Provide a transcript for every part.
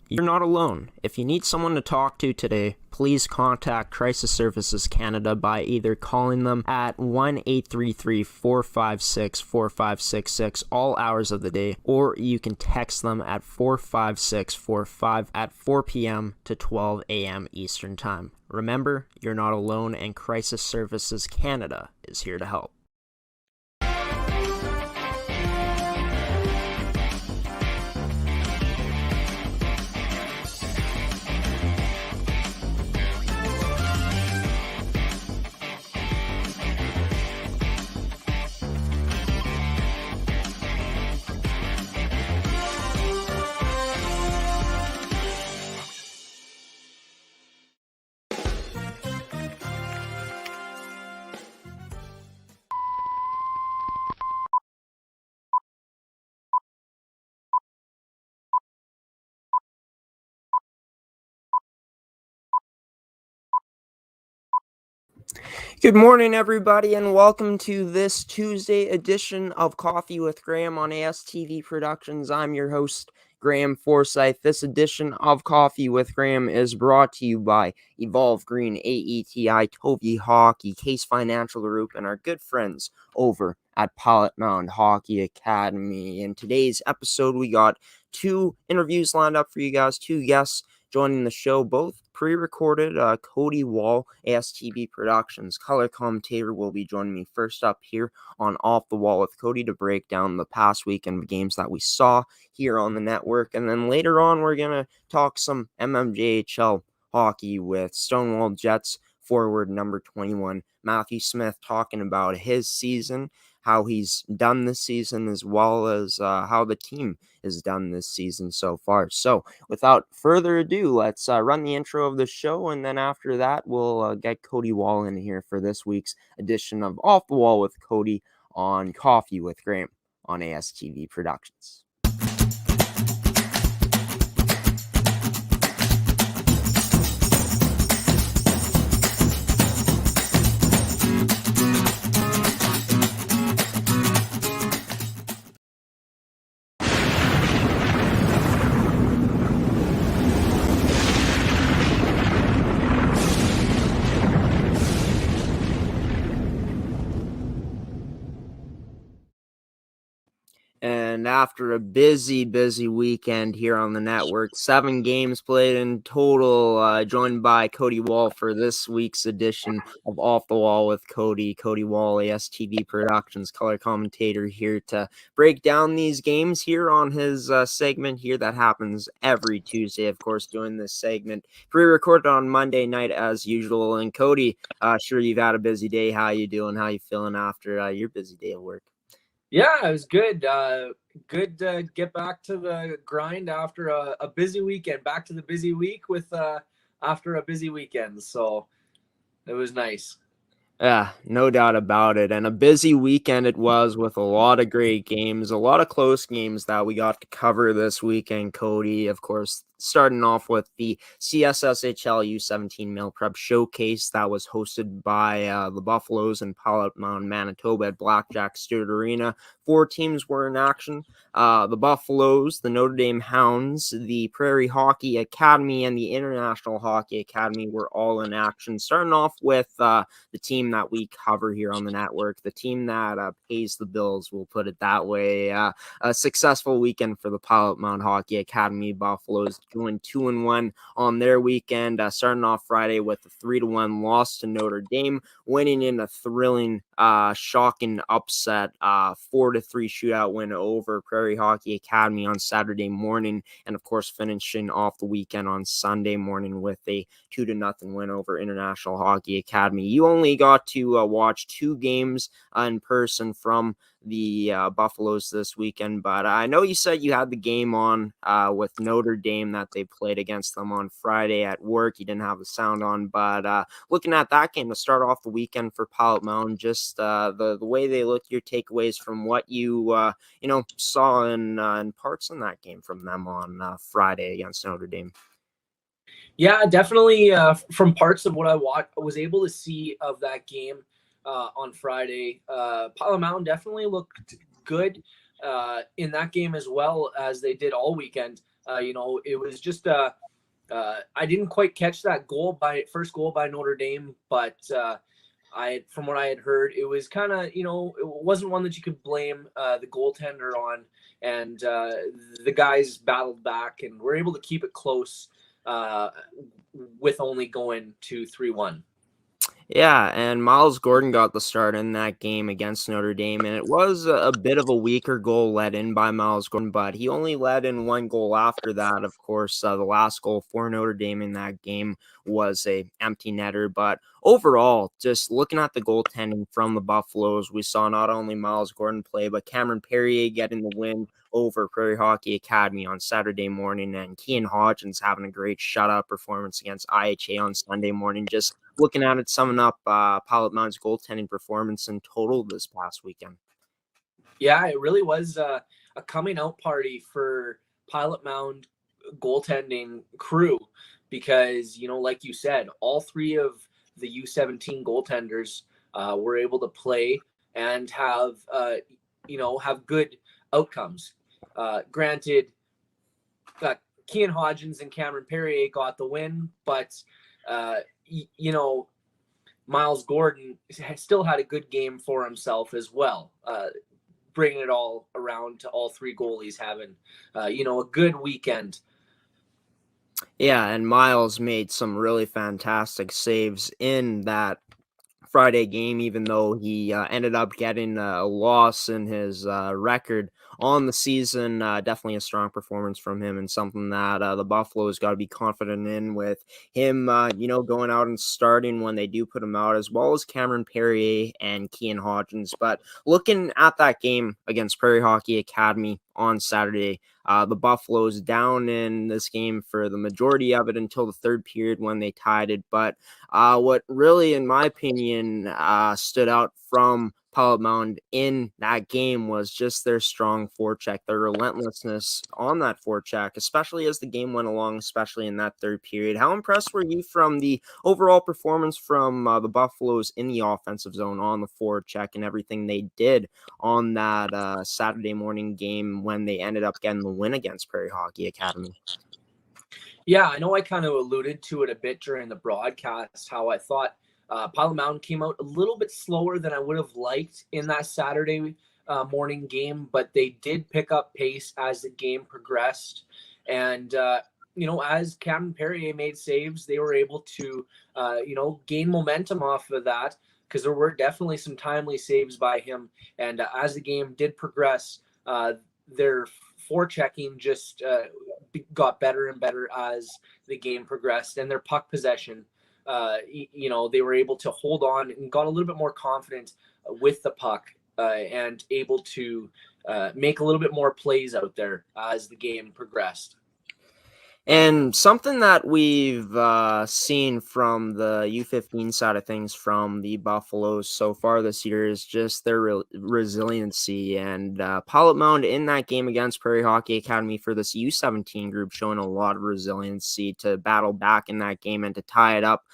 You're not alone. If you need someone to talk to today, please contact Crisis Services Canada by either calling them at 1-833-456-4566 all hours of the day, or you can text them at 45645 at 4 p.m. to 12 a.m. Eastern Time. Remember, you're not alone, and Crisis Services Canada is here to help. Good morning, everybody, and welcome to this Tuesday edition of Coffee with Graeme on AETi Productions. I'm your host, Graeme Forsyth. This edition of Coffee with Graeme is brought to you by Evolve Green, AETi, TOVI Hockey, Caisse Financial Group, and our good friends over at Pilot-Mound Hockey-Academy. In today's episode, we got two interviews lined up for you guys, two guests joining the show, both pre-recorded. Cody Wall, AETi Productions color commentator, will be joining me first up here on Off the Wall with Cody to break down the past weekend games that we saw here on the network. And then later on, we're going to talk some MMJHL hockey with Stonewall Jets forward number 21, Matthew Smith, talking about his season, how he's done this season, as well as how the team has done this season so far. So without further ado, let's run the intro of the show, and then after that, we'll get Cody Wall in here for this week's edition of Off the Wall with Cody on Coffee with Graeme on AETi Productions. And after a busy weekend here on the network, 7 games played in total, joined by Cody Wall for this week's edition of Off the Wall with Cody. Cody Wall, AETi Productions color commentator, here to break down these games here on his segment here that happens every Tuesday. Of course, doing this segment pre-recorded on Monday night as usual. And Cody, sure you've had a busy day. How you doing? How you feeling after your busy day of work? Yeah, it was good. Good to get back to the grind after a busy weekend. Back to the busy week with after a busy weekend. So it was nice. Yeah, no doubt about it. And a busy weekend it was, with a lot of great games, a lot of close games that we got to cover this weekend, Cody. Of course, starting off with the CSSHL U17 Male Prep Showcase that was hosted by the Buffaloes and Pilot-Mound Manitoba at Blackjack Stewart Arena. 4 teams were in action. The Buffaloes, the Notre Dame Hounds, the Prairie Hockey Academy, and the International Hockey Academy were all in action. Starting off with the team that we cover here on the network, the team that pays the bills, we'll put it that way. A successful weekend for the Pilot-Mound Hockey Academy. Buffaloes going 2-1 on their weekend, starting off Friday with a 3-1 loss to Notre Dame, winning in a thrilling, shocking upset, 4-3 shootout win over Prairie Hockey Academy on Saturday morning, and of course finishing off the weekend on Sunday morning with a 2-0 win over International Hockey Academy. You only got to watch 2 games in person from the Buffaloes this weekend, but I know you said you had the game on with Notre Dame that they played against them on Friday at work. You didn't have the sound on, but looking at that game to start off the weekend for Pilot-Mound, just the way they look, your takeaways from what you saw in parts in that game from them on Friday against Notre Dame. Yeah, definitely. From parts of what I was able to see of that game on Friday, Pilot-Mound definitely looked good in that game as well as they did all weekend. It was just I didn't quite catch that first goal by Notre Dame, but from what I had heard, it was kind of, it wasn't one that you could blame the goaltender on, and the guys battled back and were able to keep it close with only going to 3-1. Yeah, and Miles Gordon got the start in that game against Notre Dame, and it was a bit of a weaker goal let in by Miles Gordon, but he only let in one goal after that. Of course, the last goal for Notre Dame in that game was a empty netter, but overall, just looking at the goaltending from the Buffaloes, we saw not only Miles Gordon play, but Cameron Perrier getting the win over Prairie Hockey Academy on Saturday morning, and Cian Hodgins having a great shutout performance against IHA on Sunday morning. Just looking at it, summing up Pilot-Mound's goaltending performance in total this past weekend. Yeah, it really was a coming out party for Pilot-Mound goaltending crew because, like you said, all three of the U17 goaltenders were able to play and have good outcomes. Granted, Cian Hodgins and Cameron Perrier got the win, but Miles Gordon still had a good game for himself as well, bringing it all around to all three goalies having, a good weekend. Yeah, and Miles made some really fantastic saves in that Friday game, even though he ended up getting a loss in his record on the season. Definitely a strong performance from him, and something that the Buffaloes got to be confident in with him, going out and starting when they do put him out, as well as Cameron Perrier and Cian Hodgins. But looking at that game against Prairie Hockey Academy on Saturday, the Buffaloes down in this game for the majority of it until the third period when they tied it. But what really, in my opinion, stood out from Pilot-Mound in that game was just their strong forecheck, their relentlessness on that forecheck, especially as the game went along, especially in that third period. How impressed were you from the overall performance from the Buffaloes in the offensive zone on the forecheck and everything they did on that Saturday morning game when they ended up getting the win against Prairie Hockey Academy? Yeah, I know I kind of alluded to it a bit during the broadcast, how I thought Pilot-Mound came out a little bit slower than I would have liked in that Saturday morning game, but they did pick up pace as the game progressed. And, as Cameron Perrier made saves, they were able to, gain momentum off of that because there were definitely some timely saves by him. And as the game did progress, their forechecking just got better and better as the game progressed, and their puck possession, they were able to hold on and got a little bit more confident with the puck and able to make a little bit more plays out there as the game progressed. And something that we've seen from the U15 side of things from the Buffaloes so far this year is just their resiliency. And Pilot-Mound in that game against Prairie Hockey Academy for this U17 group showing a lot of resiliency to battle back in that game and to tie it up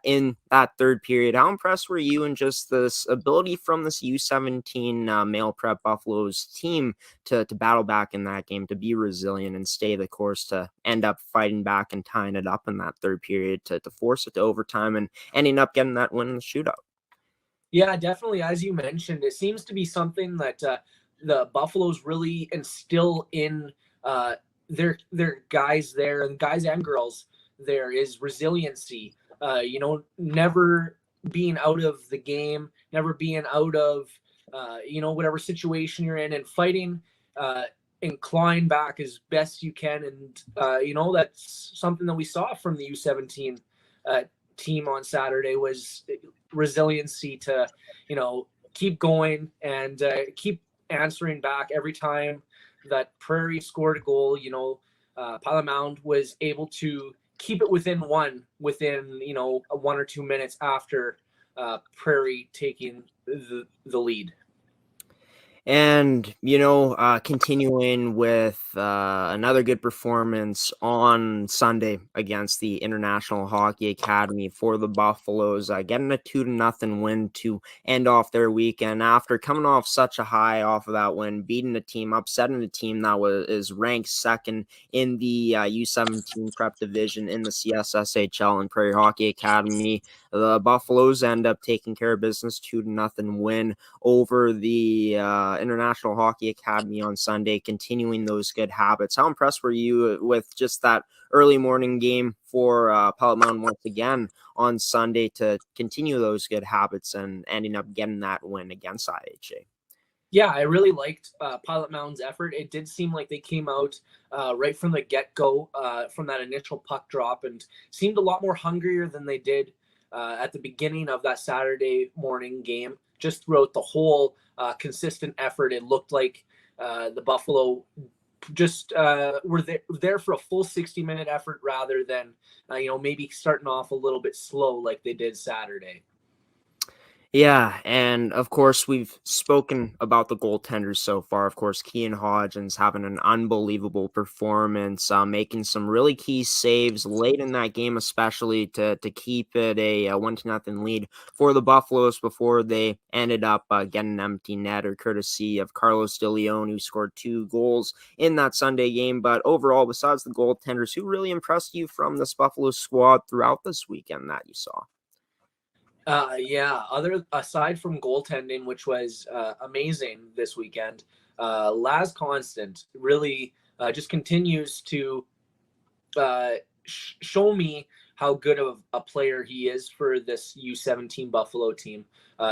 in that third period. How impressed were you in just this ability from this U17 male prep Buffaloes team to battle back in that game, to be resilient and stay the course, to end up fighting back and tying it up in that third period, to force it to overtime and ending up getting that win in the shootout? Yeah, definitely. As you mentioned, it seems to be something that the Buffaloes really instill in their guys there, and guys and girls there, is resiliency. Never being out of the game, never being out of, whatever situation you're in, and fighting and clawing back as best you can. And, that's something that we saw from the U17 team on Saturday, was resiliency to, keep going and keep answering back every time that Prairie scored a goal. Pilot-Mound was able to keep it within 1 or 2 minutes after Prairie taking the lead. And, continuing with another good performance on Sunday against the International Hockey Academy for the Buffaloes, getting a 2-0 win to end off their weekend after coming off such a high off of that win, beating a team, upsetting a team that is ranked second in the U17 prep division in the CSSHL and Prairie Hockey Academy. The Buffaloes end up taking care of business, 2-0 win over the International Hockey Academy on Sunday, continuing those good habits. How impressed were you with just that early morning game for Pilot-Mound once again on Sunday to continue those good habits and ending up getting that win against IHA? Yeah, I really liked Pilot-Mound's effort. It did seem like they came out right from the get-go from that initial puck drop and seemed a lot more hungrier than they did at the beginning of that Saturday morning game. Just throughout the whole consistent effort, it looked like the Buffalo just were there for a full 60-minute effort rather than, maybe starting off a little bit slow like they did Saturday. Yeah, and of course, we've spoken about the goaltenders so far. Of course, Kean Hodgins having an unbelievable performance, making some really key saves late in that game, especially to keep it a 1-0 lead for the Buffaloes before they ended up getting an empty netter, courtesy of Carlos De Leon, who scored 2 goals in that Sunday game. But overall, besides the goaltenders, who really impressed you from this Buffalo squad throughout this weekend that you saw? Yeah, aside from goaltending, which was amazing this weekend, Laz Constant really just continues to show me how good of a player he is for this U17 Buffalo team.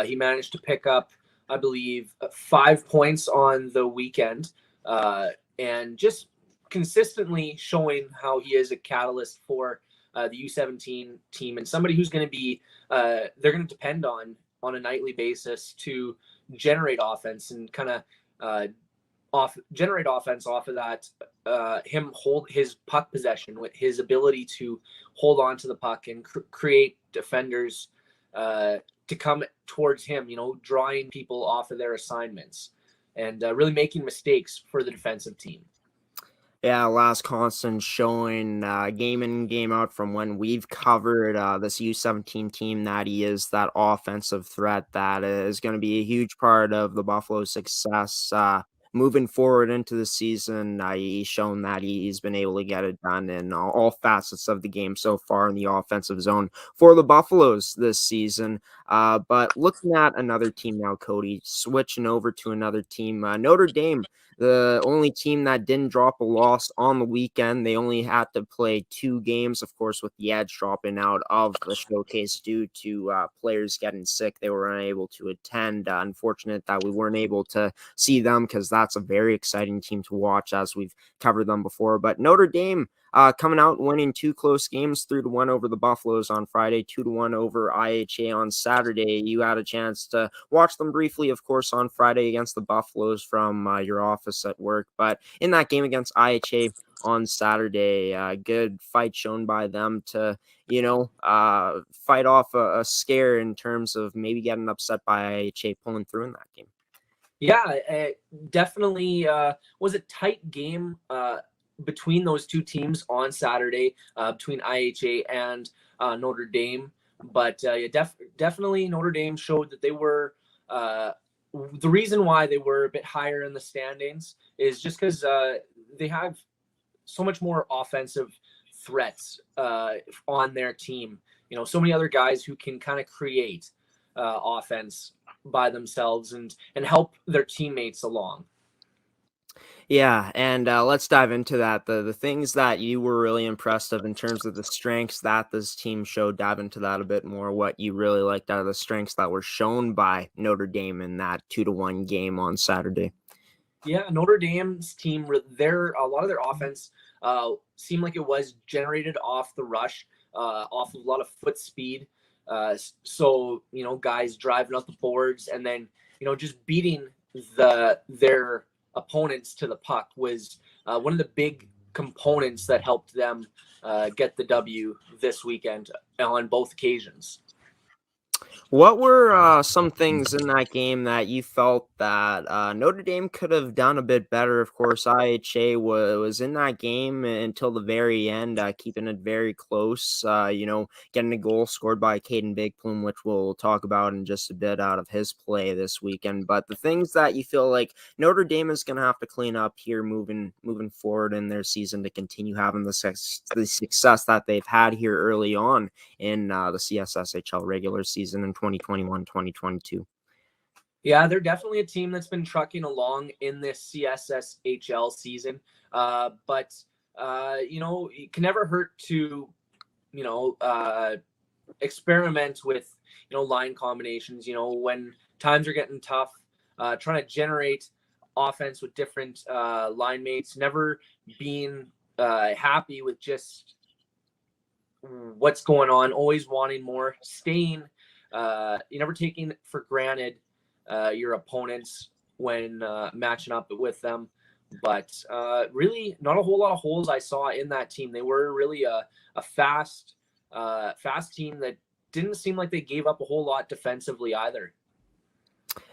He managed to pick up, I believe, 5 points on the weekend, and just consistently showing how he is a catalyst for the U17 team and somebody who's going to be they're going to depend on a nightly basis to generate offense and kind of generate offense off of that. Him hold his puck possession with his ability to hold on to the puck and create defenders to come towards him, drawing people off of their assignments and really making mistakes for the defensive team. Yeah, Last Constant showing game in, game out from when we've covered this U17 team that he is that offensive threat that is going to be a huge part of the Buffalo's success moving forward into the season. He's shown that he's been able to get it done in all facets of the game so far in the offensive zone for the Buffaloes this season. But looking at another team now, Cody, switching over to another team, Notre Dame, the only team that didn't drop a loss on the weekend. They only had to play 2 games, of course, with the Edge dropping out of the showcase due to players getting sick. They were unable to attend. Unfortunate that we weren't able to see them because that's a very exciting team to watch as we've covered them before. But Notre Dame coming out and winning 2 close games, 3-1 over the Buffaloes on Friday, 2-1 over IHA on Saturday. You had a chance to watch them briefly, of course, on Friday against the Buffaloes from your office at work. But in that game against IHA on Saturday, good fight shown by them to, fight off a scare in terms of maybe getting upset by IHA pulling through in that game. Yeah, it definitely was a tight game between those two teams on Saturday, between IHA and Notre Dame. But definitely Notre Dame showed that they were the reason why they were a bit higher in the standings is just because they have so much more offensive threats on their team. So many other guys who can kind of create offense by themselves and help their teammates along. Yeah, and let's dive into that. The things that you were really impressed of in terms of the strengths that this team showed, dive into that a bit more, what you really liked out of the strengths that were shown by Notre Dame in that 2-1 game on Saturday. Yeah, Notre Dame's team, a lot of their offense seemed like it was generated off the rush, off of a lot of foot speed. So, guys driving up the boards and then, just beating their opponents to the puck was one of the big components that helped them get the W this weekend on both occasions. What were some things in that game that you felt that Notre Dame could have done a bit better? Of course, IHA was in that game until the very end, keeping it very close. Getting a goal scored by Caden Bigplume, which we'll talk about in just a bit out of his play this weekend. But the things that you feel like Notre Dame is going to have to clean up here moving forward in their season to continue having the success that they've had here early on in the CSSHL regular season in 2021-2022. Yeah, they're definitely a team that's been trucking along in this CSSHL season. But it can never hurt to, experiment with, line combinations, when times are getting tough, trying to generate offense with different line mates, never being happy with just what's going on, always wanting more, staying, you never taking for granted your opponents when matching up with them. But really not a whole lot of holes I saw in that team. They were really a fast team that didn't seem like they gave up a whole lot defensively either.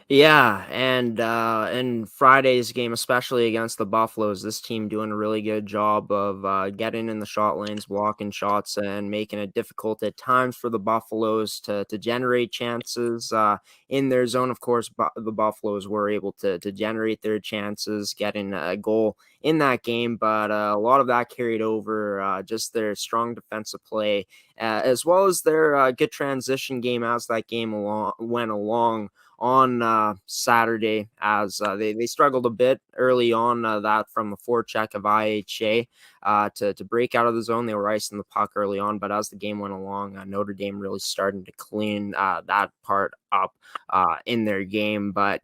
Yeah, and in Friday's game, especially against the Buffaloes, this team doing a really good job of getting in the shot lanes, blocking shots, and making it difficult at times for the Buffaloes to generate chances in their zone. Of course, the Buffaloes were able to generate their chances, getting a goal in that game, but a lot of that carried over just their strong defensive play, as well as their good transition game as that game went along on Saturday, as they struggled a bit early on that from the forecheck of IHA to break out of the zone. They were icing the puck early on, but as the game went along, Notre Dame really starting to clean that part up in their game. But,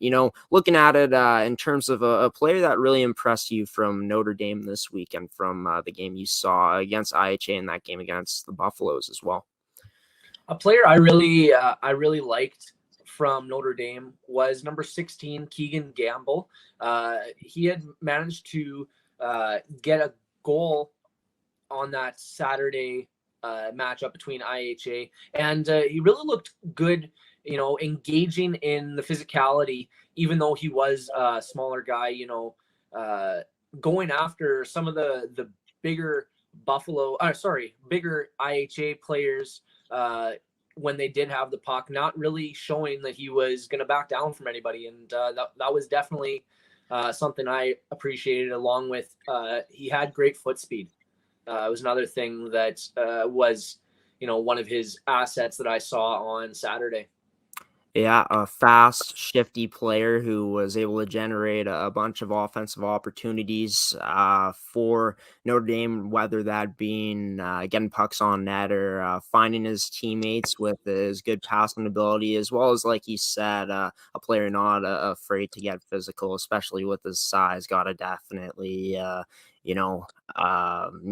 looking at it in terms of a player that really impressed you from Notre Dame this weekend, from the game you saw against IHA and that game against the Buffaloes as well. A player I really liked from Notre Dame was number 16, Keegan Gamble. He had managed to get a goal on that Saturday matchup between IHA, and he really looked good, engaging in the physicality, even though he was a smaller guy, going after some of the bigger bigger IHA players when they did have the puck, not really showing that he was going to back down from anybody. And that was definitely something I appreciated, along with he had great foot speed. It was another thing that was, one of his assets that I saw on Saturday. Yeah, a fast, shifty player who was able to generate a bunch of offensive opportunities for Notre Dame, whether that being getting pucks on net or finding his teammates with his good passing ability, as well as, like you said, a player not afraid to get physical, especially with his size. Got to definitely,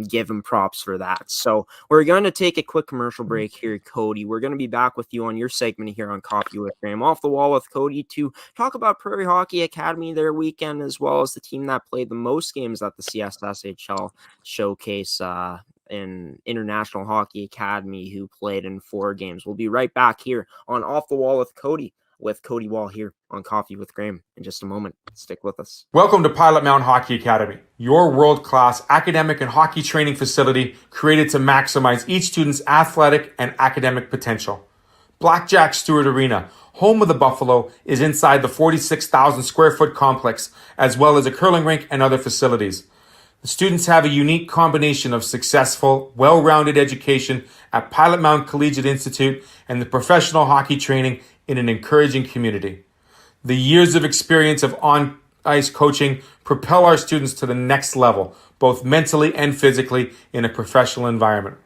give him props for that. So we're going to take a quick commercial break here, Cody. We're going to be back with you on your segment here on Coffee with Graeme, Off the Wall with Cody, to talk about Prairie Hockey Academy, their weekend, as well as the team that played the most games at the CSSHL showcase in International Hockey Academy, who played in 4 games. We'll be right back here on Off the Wall with Cody Wall here on Coffee with Graeme in just a moment. Stick with us. Welcome to Pilot-Mound Hockey-Academy, your world-class academic and hockey training facility created to maximize each student's athletic and academic potential. Blackjack Stewart Arena, home of the Buffalo, is inside the 46,000 square foot complex, as well as a curling rink and other facilities. The students have a unique combination of successful, well-rounded education at Pilot-Mound Collegiate Institute and the professional hockey training in an encouraging community. The years of experience of on-ice coaching propel our students to the next level, both mentally and physically, in a professional environment.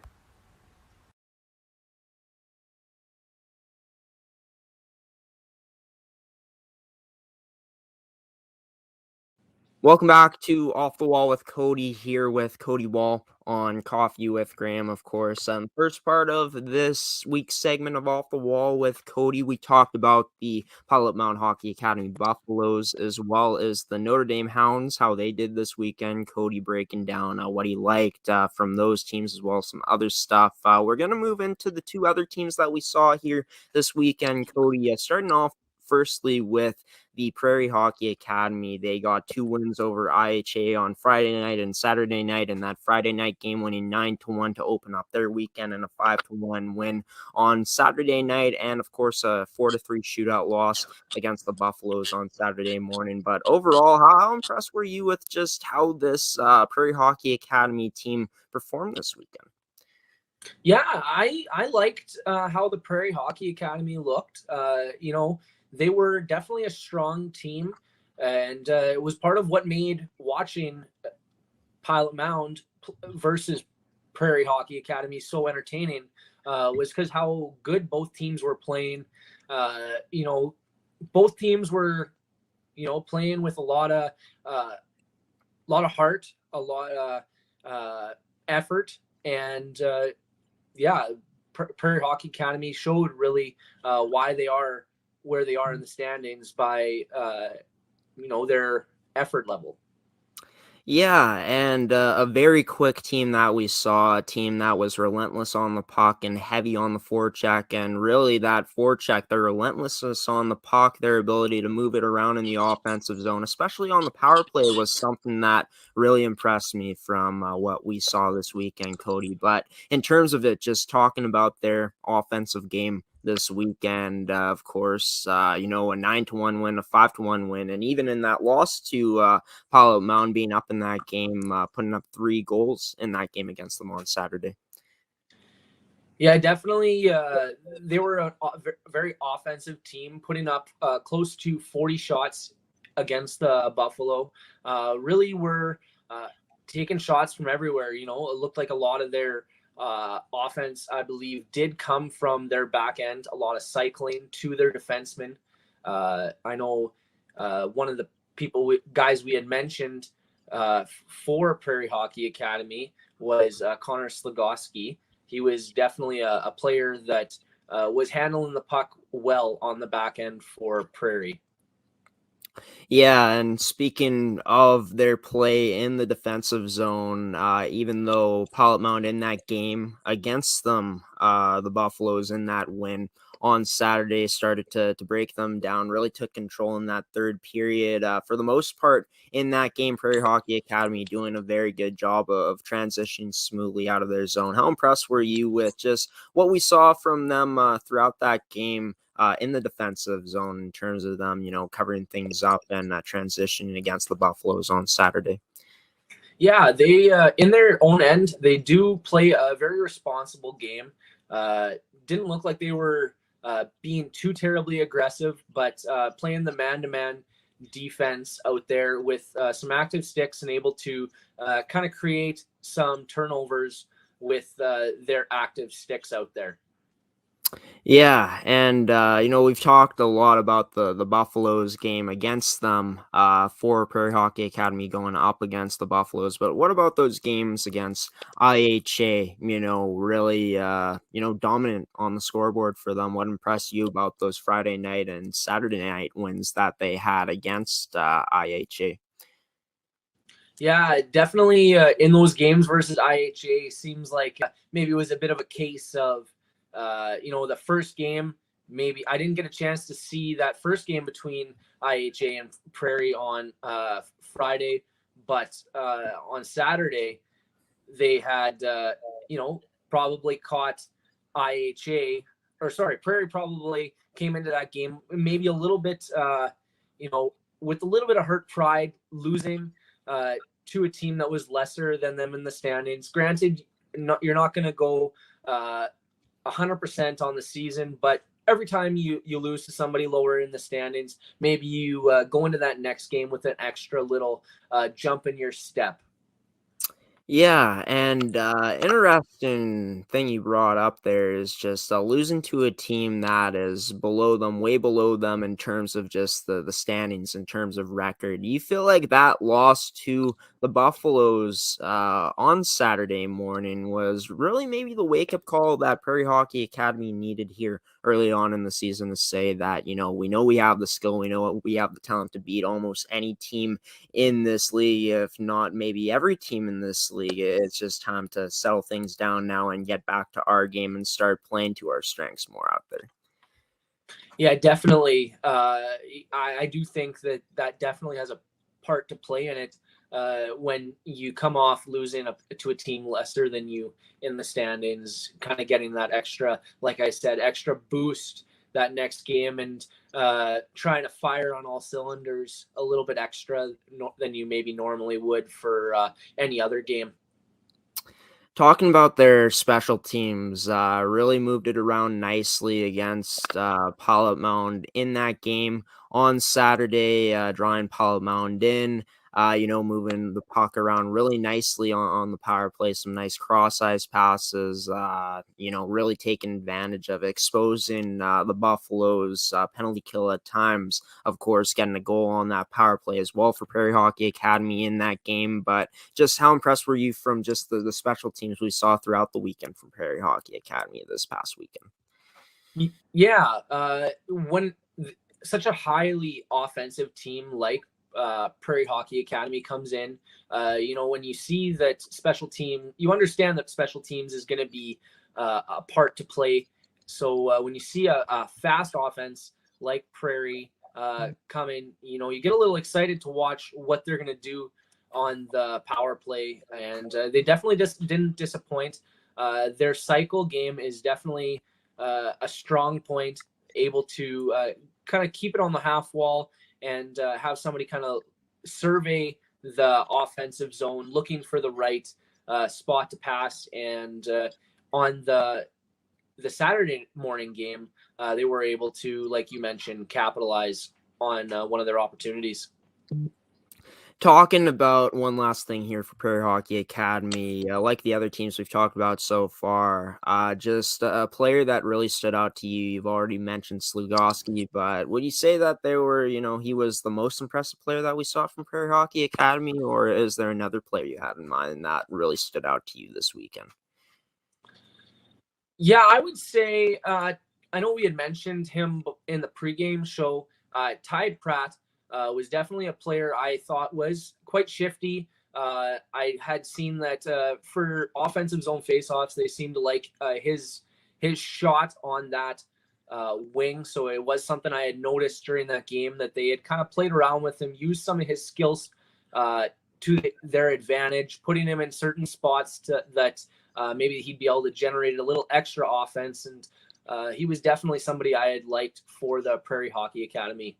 Welcome back to Off the Wall with Cody, here with Cody Wall on Coffee with Graeme, of course. First part of this week's segment of Off the Wall with Cody, we talked about the Pilot-Mound Hockey-Academy Buffaloes as well as the Notre Dame Hounds, how they did this weekend. Cody breaking down what he liked from those teams as well as some other stuff. We're going to move into the two other teams that we saw here this weekend, Cody. Starting off firstly with the Prairie Hockey Academy. They got 2 wins over IHA on Friday night and Saturday night, and that Friday night game winning 9-1 to open up their weekend, and a 5-1 win on Saturday night, and of course a 4-3 shootout loss against the Buffaloes on Saturday morning. But overall, how impressed were you with just how this Prairie Hockey Academy team performed this weekend? Yeah, I liked how the Prairie Hockey Academy looked. They were definitely a strong team, and it was part of what made watching Pilot-Mound versus Prairie Hockey Academy so entertaining, was because how good both teams were playing. Both teams were, playing with a lot of heart, a lot of effort, and Prairie Hockey Academy showed really why they are where they are in the standings by their effort level. Yeah, and a very quick team that we saw, a team that was relentless on the puck and heavy on the forecheck, and really that forecheck, their relentlessness on the puck, their ability to move it around in the offensive zone, especially on the power play, was something that really impressed me from what we saw this weekend, Cody. But in terms of it, just talking about their offensive game this weekend, of course, a 9-1 win, a 5-1 win, and even in that loss to Pilot-Mound being up in that game, putting up 3 goals in that game against them on Saturday. Yeah, definitely. They were a very offensive team, putting up close to 40 shots against the Buffalo. Really were taking shots from everywhere. It looked like a lot of their offense, I believe, did come from their back end, a lot of cycling to their defensemen. I know one of the guys we had mentioned for Prairie Hockey Academy was Connor Slagowski. He was definitely a player that was handling the puck well on the back end for Prairie. Yeah, and speaking of their play in the defensive zone, even though Pilot-Mound in that game against them, the Buffaloes in that win on Saturday started to break them down, really took control in that third period. For the most part in that game, Prairie Hockey Academy doing a very good job of transitioning smoothly out of their zone. How impressed were you with just what we saw from them throughout that game? In the defensive zone in terms of them, covering things up and transitioning against the Buffaloes on Saturday. Yeah, they in their own end, they do play a very responsible game. Didn't look like they were being too terribly aggressive, but playing the man-to-man defense out there with some active sticks and able to kind of create some turnovers with their active sticks out there. Yeah, and we've talked a lot about the Buffaloes game against them for Prairie Hockey Academy going up against the Buffaloes. But what about those games against IHA? Really dominant on the scoreboard for them. What impressed you about those Friday night and Saturday night wins that they had against IHA? Yeah, definitely in those games versus IHA, seems like maybe it was a bit of a case of the first game, maybe I didn't get a chance to see that first game between IHA and Prairie on Friday, but on Saturday they had, probably caught Prairie probably came into that game maybe a little bit, with a little bit of hurt pride, losing to a team that was lesser than them in the standings. Granted, you're not going to go 100% on the season, but every time you lose to somebody lower in the standings, maybe you go into that next game with an extra little jump in your step. Yeah, and interesting thing you brought up there is just losing to a team that is below them, way below them in terms of just the standings, in terms of record. Do you feel like that loss to the Buffaloes on Saturday morning was really maybe the wake-up call that Prairie Hockey Academy needed here early on in the season to say that, we know we have the skill, we know we have the talent to beat almost any team in this league, if not maybe every team in this league. It's just time to settle things down now and get back to our game and start playing to our strengths more out there. Yeah, definitely. I do think that definitely has a part to play in it. When you come off losing to a team lesser than you in the standings, kind of getting that extra, like I said, extra boost that next game, and trying to fire on all cylinders a little bit extra than you maybe normally would for any other game. Talking about their special teams, really moved it around nicely against Pilot-Mound in that game on Saturday, drawing Pilot-Mound in, moving the puck around really nicely on the power play, some nice cross-ice passes, really taking advantage of it, exposing the Buffaloes penalty kill at times, of course, getting a goal on that power play as well for Prairie Hockey Academy in that game. But just how impressed were you from just the special teams we saw throughout the weekend from Prairie Hockey Academy this past weekend? Yeah, when such a highly offensive team like Prairie Hockey Academy comes in, when you see that special team, you understand that special teams is going to be a part to play. So when you see a fast offense like Prairie come in, you get a little excited to watch what they're going to do on the power play, and they definitely just didn't disappoint. Their cycle game is definitely a strong point, able to kind of keep it on the half wall and have somebody kind of survey the offensive zone, looking for the right spot to pass. And on the Saturday morning game, they were able to, like you mentioned, capitalize on one of their opportunities. Talking about one last thing here for Prairie Hockey Academy, like the other teams we've talked about so far, just a player that really stood out to you. You've already mentioned Slugoski, but would you say that he was the most impressive player that we saw from Prairie Hockey Academy, or is there another player you had in mind that really stood out to you this weekend? Yeah, I would say I know we had mentioned him in the pregame show. Tide Pratt was definitely a player I thought was quite shifty. I had seen that for offensive zone faceoffs, they seemed to like his shot on that wing. So it was something I had noticed during that game, that they had kind of played around with him, used some of his skills to their advantage, putting him in certain spots that maybe he'd be able to generate a little extra offense. And he was definitely somebody I had liked for the Prairie Hockey Academy.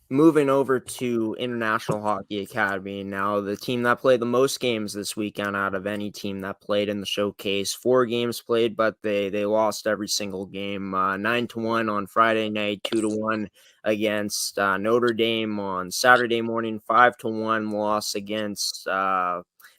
Moving over to International Hockey Academy now, the team that played the most games this weekend out of any team that played in the showcase. 4 games played, but they lost every single game. 9-1 on Friday night, 2-1 against Notre Dame on Saturday morning, 5-1 loss against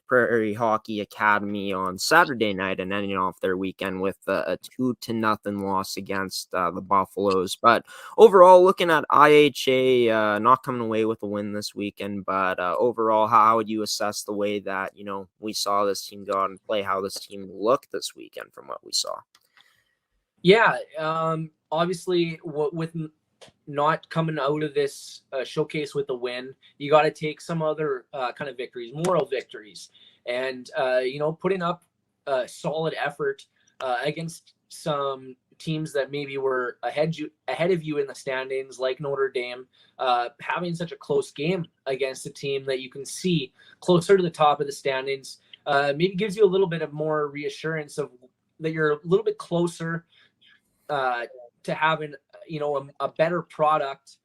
Prairie Hockey Academy on Saturday night, and ending off their weekend with a 2-0 loss against the Buffaloes. But overall, looking at IHA, not coming away with a win this weekend, but overall, how would you assess the way that, we saw this team go out and play, how this team looked this weekend from what we saw? Yeah, obviously, with not coming out of this showcase with a win, you got to take some other kind of victories, moral victories, and putting up a solid effort against some teams that maybe were ahead of you in the standings, like Notre Dame. Having such a close game against a team that you can see closer to the top of the standings maybe gives you a little bit of more reassurance of that you're a little bit closer to having a better product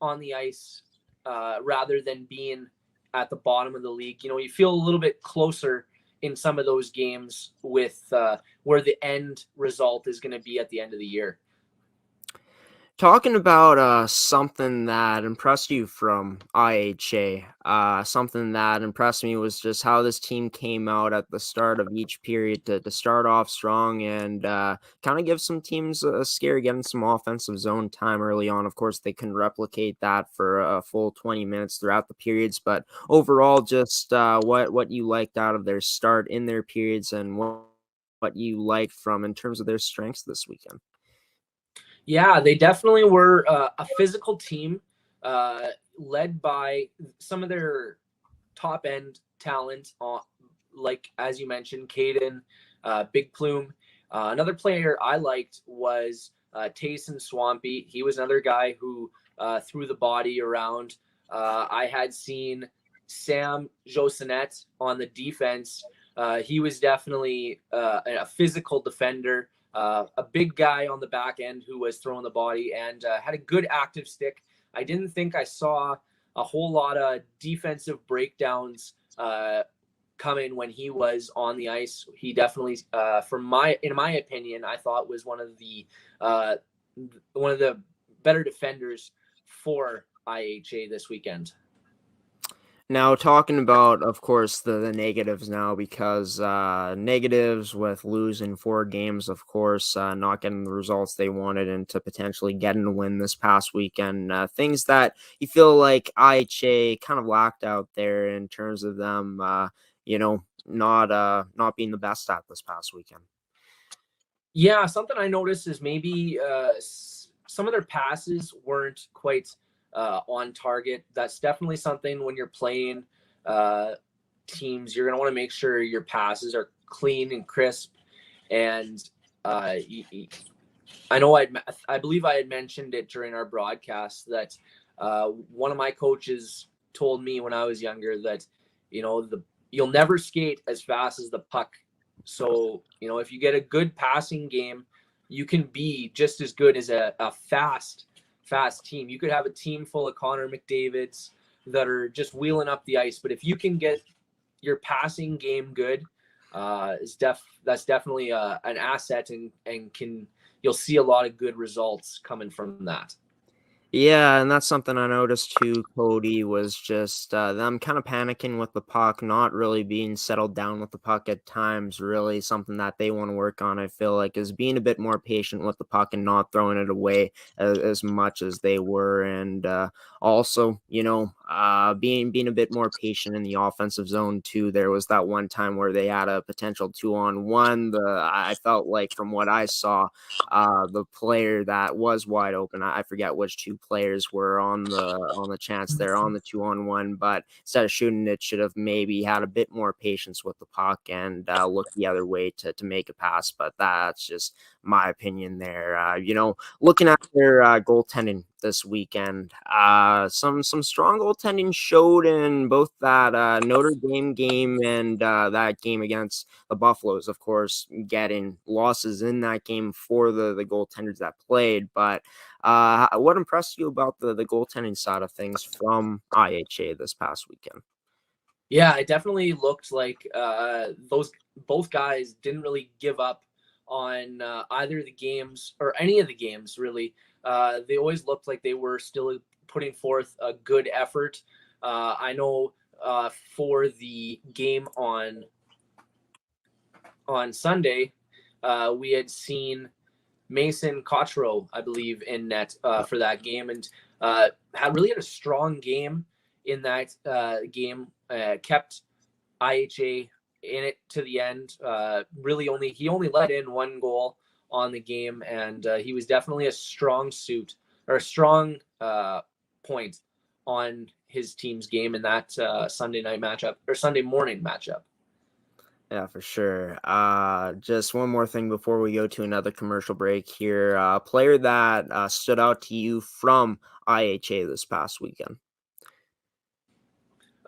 on the ice rather than being at the bottom of the league. You feel a little bit closer in some of those games with where the end result is going to be at the end of the year. Talking about something that impressed you from IHA, something that impressed me was just how this team came out at the start of each period to start off strong and kind of give some teams a scare, getting some offensive zone time early on. Of course, they can replicate that for a full 20 minutes throughout the periods, but overall, just what you liked out of their start in their periods and what you liked from in terms of their strengths this weekend. Yeah, they definitely were a physical team, led by some of their top end talent, like as you mentioned, Caden, Big Plume. Another player I liked was Tayson Swampy. He was another guy who threw the body around. I had seen Sam Josinet on the defense. He was definitely a physical defender. A big guy on the back end who was throwing the body and had a good active stick. I didn't think I saw a whole lot of defensive breakdowns coming when he was on the ice. He definitely, in my opinion, I thought was one of the better defenders for IHA this weekend. Now, talking about, of course, the negatives now, because negatives with losing 4 games, of course, not getting the results they wanted and to potentially getting a win this past weekend. Things that you feel like IHA kind of lacked out there in terms of them, not being the best at this past weekend. Yeah, something I noticed is maybe some of their passes weren't quite on target. That's definitely something when you're playing teams, you're going to want to make sure your passes are clean and crisp. And I know I believe I had mentioned it during our broadcast that one of my coaches told me when I was younger that, you'll never skate as fast as the puck. So, if you get a good passing game, you can be just as good as a fast team. You could have a team full of Connor McDavids that are just wheeling up the ice. But if you can get your passing game good, that's definitely an asset and you'll see a lot of good results coming from that. Yeah, and that's something I noticed too, Cody, was just them kind of panicking with the puck, not really being settled down with the puck at times, really something that they want to work on, I feel like, is being a bit more patient with the puck and not throwing it away as much as they were. And also, being a bit more patient in the offensive zone too. There was that one time where they had a potential 2-on-1. I felt like from what I saw, the player that was wide open, I forget which 2 players were on the chance there on the 2-on-1, but instead of shooting it, should have maybe had a bit more patience with the puck and look the other way to make a pass. But that's just my opinion there. Looking at their goaltending this weekend, some strong goaltending showed in both that Notre Dame game and that game against the Buffaloes. Of course, getting losses in that game for the goaltenders that played. But what impressed you about the goaltending side of things from IHA this past weekend? Yeah, it definitely looked like both guys didn't really give up on either the games or any of the games, really. They always looked like they were still putting forth a good effort. I know for the game on Sunday, we had seen Mason Cottrell, I believe, in net for that game, and had a strong game in that game. Kept IHA in it to the end. He only let in 1 goal on the game, and he was definitely a strong point on his team's game in that Sunday night matchup or Sunday morning matchup. Yeah, for sure. Just one more thing before we go to another commercial break here. A player that stood out to you from IHA this past weekend.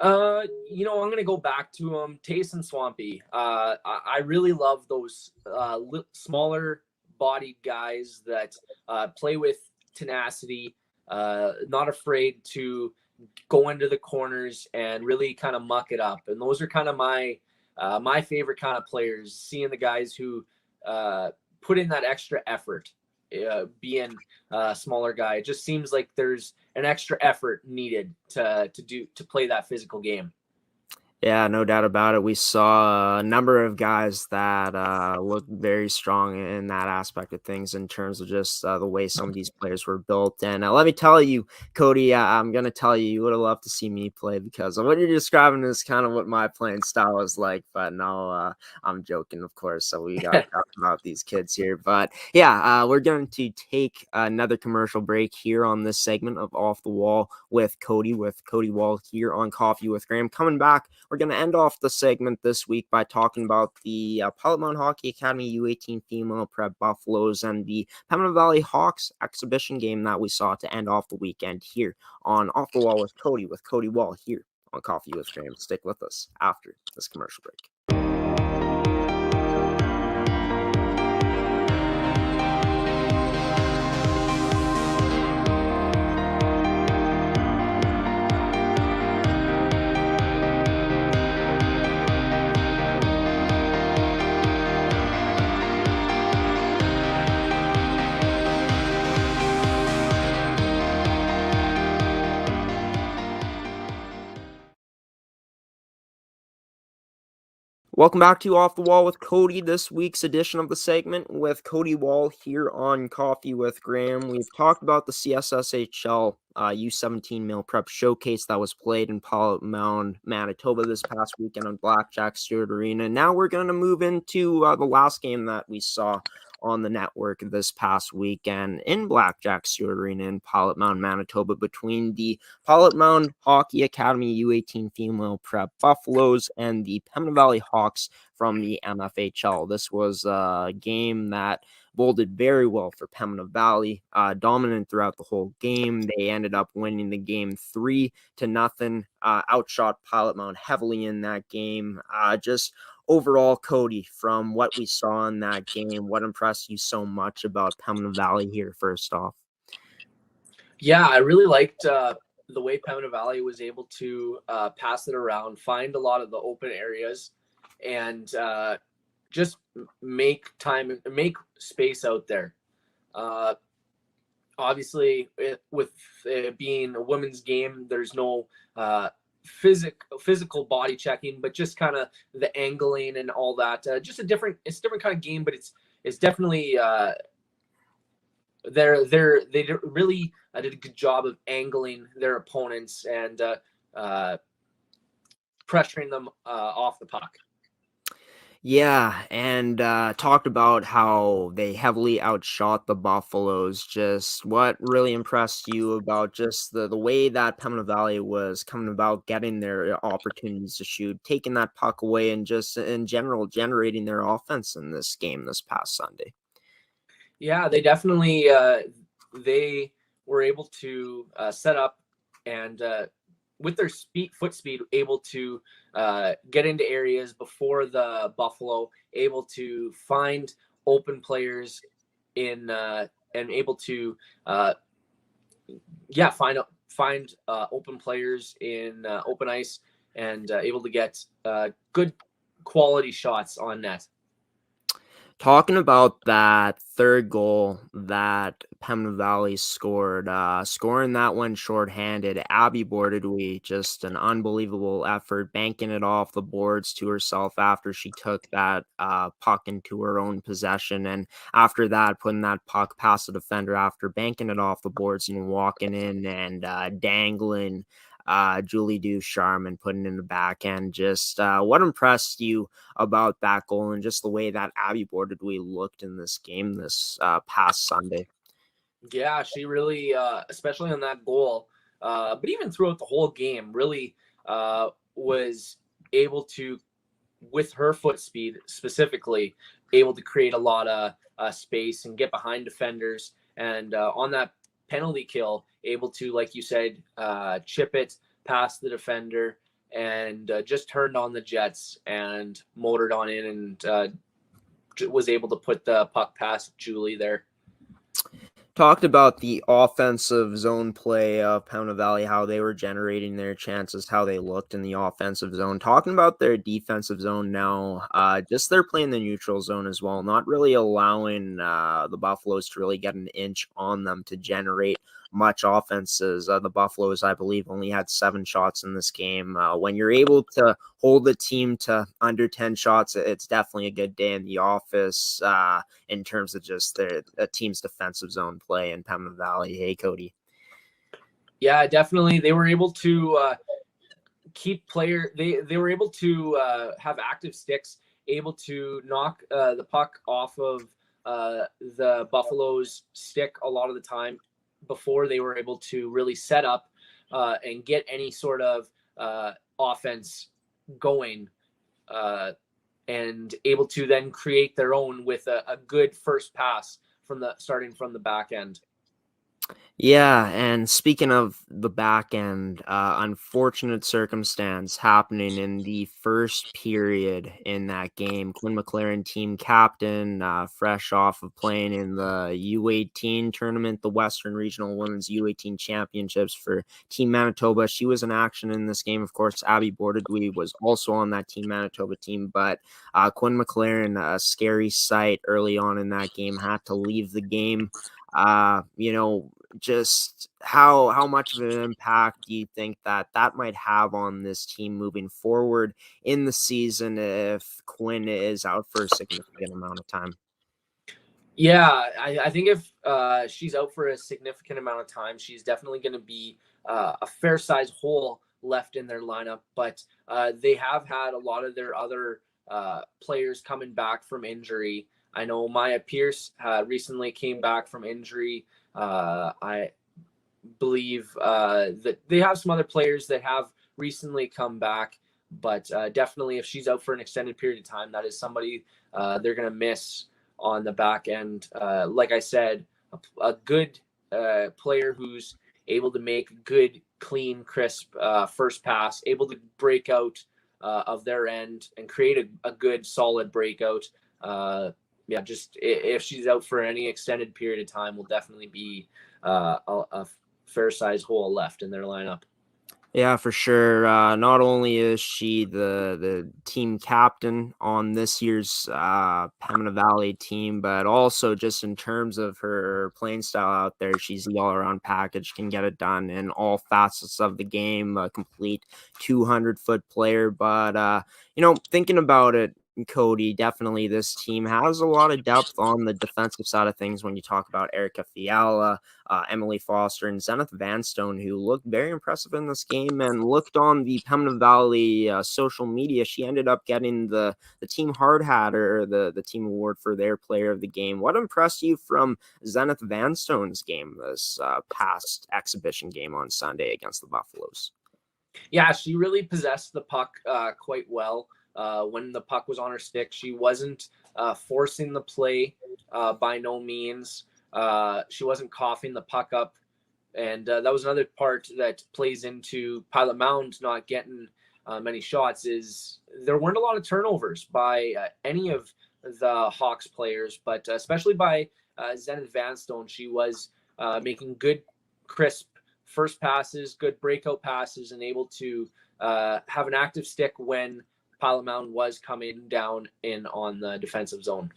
I'm going to go back to Tayson Swampy. I really love those smaller bodied guys that play with tenacity, not afraid to go into the corners and really kind of muck it up. And those are kind of my favorite kind of players, seeing the guys who put in that extra effort. being a smaller guy. It just seems like there's an extra effort needed to play that physical game. Yeah, no doubt about it. We saw a number of guys that looked very strong in that aspect of things in terms of just the way some of these players were built. And let me tell you, Cody, I'm going to tell you, you would have loved to see me play because of what you're describing is kind of what my playing style is like. But no, I'm joking, of course. So we got to talk about these kids here. But yeah, we're going to take another commercial break here on this segment of Off the Wall with Cody Wall here on Coffee with Graeme. Coming back, we're going to end off the segment this week by talking about the Pilot-Mound Hockey-Academy U18 female prep Buffaloes and the Pembina Valley Hawks exhibition game that we saw to end off the weekend here on Off the Wall with Cody Wall here on Coffee with Graeme. Stick with us after this commercial break. Welcome back to Off the Wall with Cody, this week's edition of the segment with Cody Wall here on Coffee with Graeme. We've talked about the CSSHL U17 male prep showcase that was played in Pilot-Mound, Manitoba this past weekend on Blackjack Stewart Arena. Now we're going to move into the last game that we saw on the network this past weekend in Blackjack Stewart Arena in Pilot-Mound, Manitoba, between the Pilot-Mound Hockey-Academy U18 female prep Buffaloes and the Pembina Valley Hawks from the MFHL. This was a game that boded very well for Pembina Valley, dominant throughout the whole game. They ended up winning the game 3-0, outshot Pilot-Mound heavily in that game. Just overall, Cody, from what we saw in that game, what impressed you so much about Pembina Valley here, first off? Yeah, I really liked the way Pembina Valley was able to pass it around, find a lot of the open areas, and just make space out there. Obviously, with it being a women's game, there's no physical body checking, but just kind of the angling and all that. Just a different kind of game, but it's definitely they really did a good job of angling their opponents and pressuring them off the puck. Yeah, and talked about how they heavily outshot the Buffaloes. Just what really impressed you about just the way that Pembina Valley was coming about getting their opportunities to shoot, taking that puck away, and just in general generating their offense in this game this past Sunday? Yeah, they definitely they were able to set up and with their foot speed, able to get into areas before the Buffalo, able to find open players in and able to find open players in open ice and able to get good quality shots on net. Talking about that third goal that Pembina Valley scored, scoring that one shorthanded, Abby Bordedwy, just an unbelievable effort, banking it off the boards to herself after she took that puck into her own possession. And after that, putting that puck past the defender after banking it off the boards and walking in and dangling Julie Ducharme and putting in the back end. Just what impressed you about that goal and just the way that Abby Bordedwy looked in this game this past Sunday? Yeah, she really, especially on that goal, but even throughout the whole game, really was able to, with her foot speed specifically, able to create a lot of space and get behind defenders. And on that penalty kill, able to, like you said, chip it past the defender and just turned on the Jets and motored on in and was able to put the puck past Julie there. Talked about the offensive zone play of Pembina Valley, how they were generating their chances, how they looked in the offensive zone. Talking about their defensive zone now, just they're playing the neutral zone as well, not really allowing the Buffaloes to really get an inch on them to generate much offenses. The Buffaloes, I believe, only had 7 shots in this game. When you're able to hold the team to under 10 shots, it's definitely a good day in the office in terms of just their team's defensive zone play in Pembina Valley. Hey, Cody. Yeah, definitely. They were able to keep player. They were able to have active sticks, able to knock the puck off of the Buffaloes' stick a lot of the time before they were able to really set up and get any sort of offense going, and able to then create their own with a good first pass starting from the back end. Yeah, and speaking of the back end, unfortunate circumstance happening in the first period in that game. Quinn McLaren, team captain, fresh off of playing in the U18 tournament, the Western Regional Women's U18 Championships for Team Manitoba. She was in action in this game. Of course, Abby Bordedwy was also on that Team Manitoba team, but Quinn McLaren, a scary sight early on in that game, had to leave the game. Just how much of an impact do you think that might have on this team moving forward in the season if Quinn is out for a significant amount of time? Yeah, I think if she's out for a significant amount of time, she's definitely going to be a fair size hole left in their lineup. But they have had a lot of their other players coming back from injury. I know Maya Pierce recently came back from injury. I believe that they have some other players that have recently come back, but definitely if she's out for an extended period of time, that is somebody they're going to miss on the back end. Like I said, a good player who's able to make good, clean, crisp first pass, able to break out of their end and create a good, solid breakout. Yeah, just if she's out for any extended period of time, will definitely be a fair size hole left in their lineup. Yeah, for sure. Not only is she the team captain on this year's Pembina Valley team, but also just in terms of her playing style out there, she's the all-around package, can get it done in all facets of the game, a complete 200-foot player. But, thinking about it, Cody, definitely this team has a lot of depth on the defensive side of things when you talk about Erica Fiala, Emily Foster, and Zenith Vanstone, who looked very impressive in this game and looked on the Pembina Valley social media. She ended up getting the team hard hat or the team award for their player of the game. What impressed you from Zenith Vanstone's game, this past exhibition game on Sunday against the Buffaloes? Yeah, she really possessed the puck quite well. When the puck was on her stick, she wasn't forcing the play by no means. She wasn't coughing the puck up. And that was another part that plays into Pilot-Mound not getting many shots is there weren't a lot of turnovers by any of the Hawks players, but especially by Zenith Vanstone. She was making good, crisp first passes, good breakout passes, and able to have an active stick when Pilot-Mound was coming down in on the defensive zone.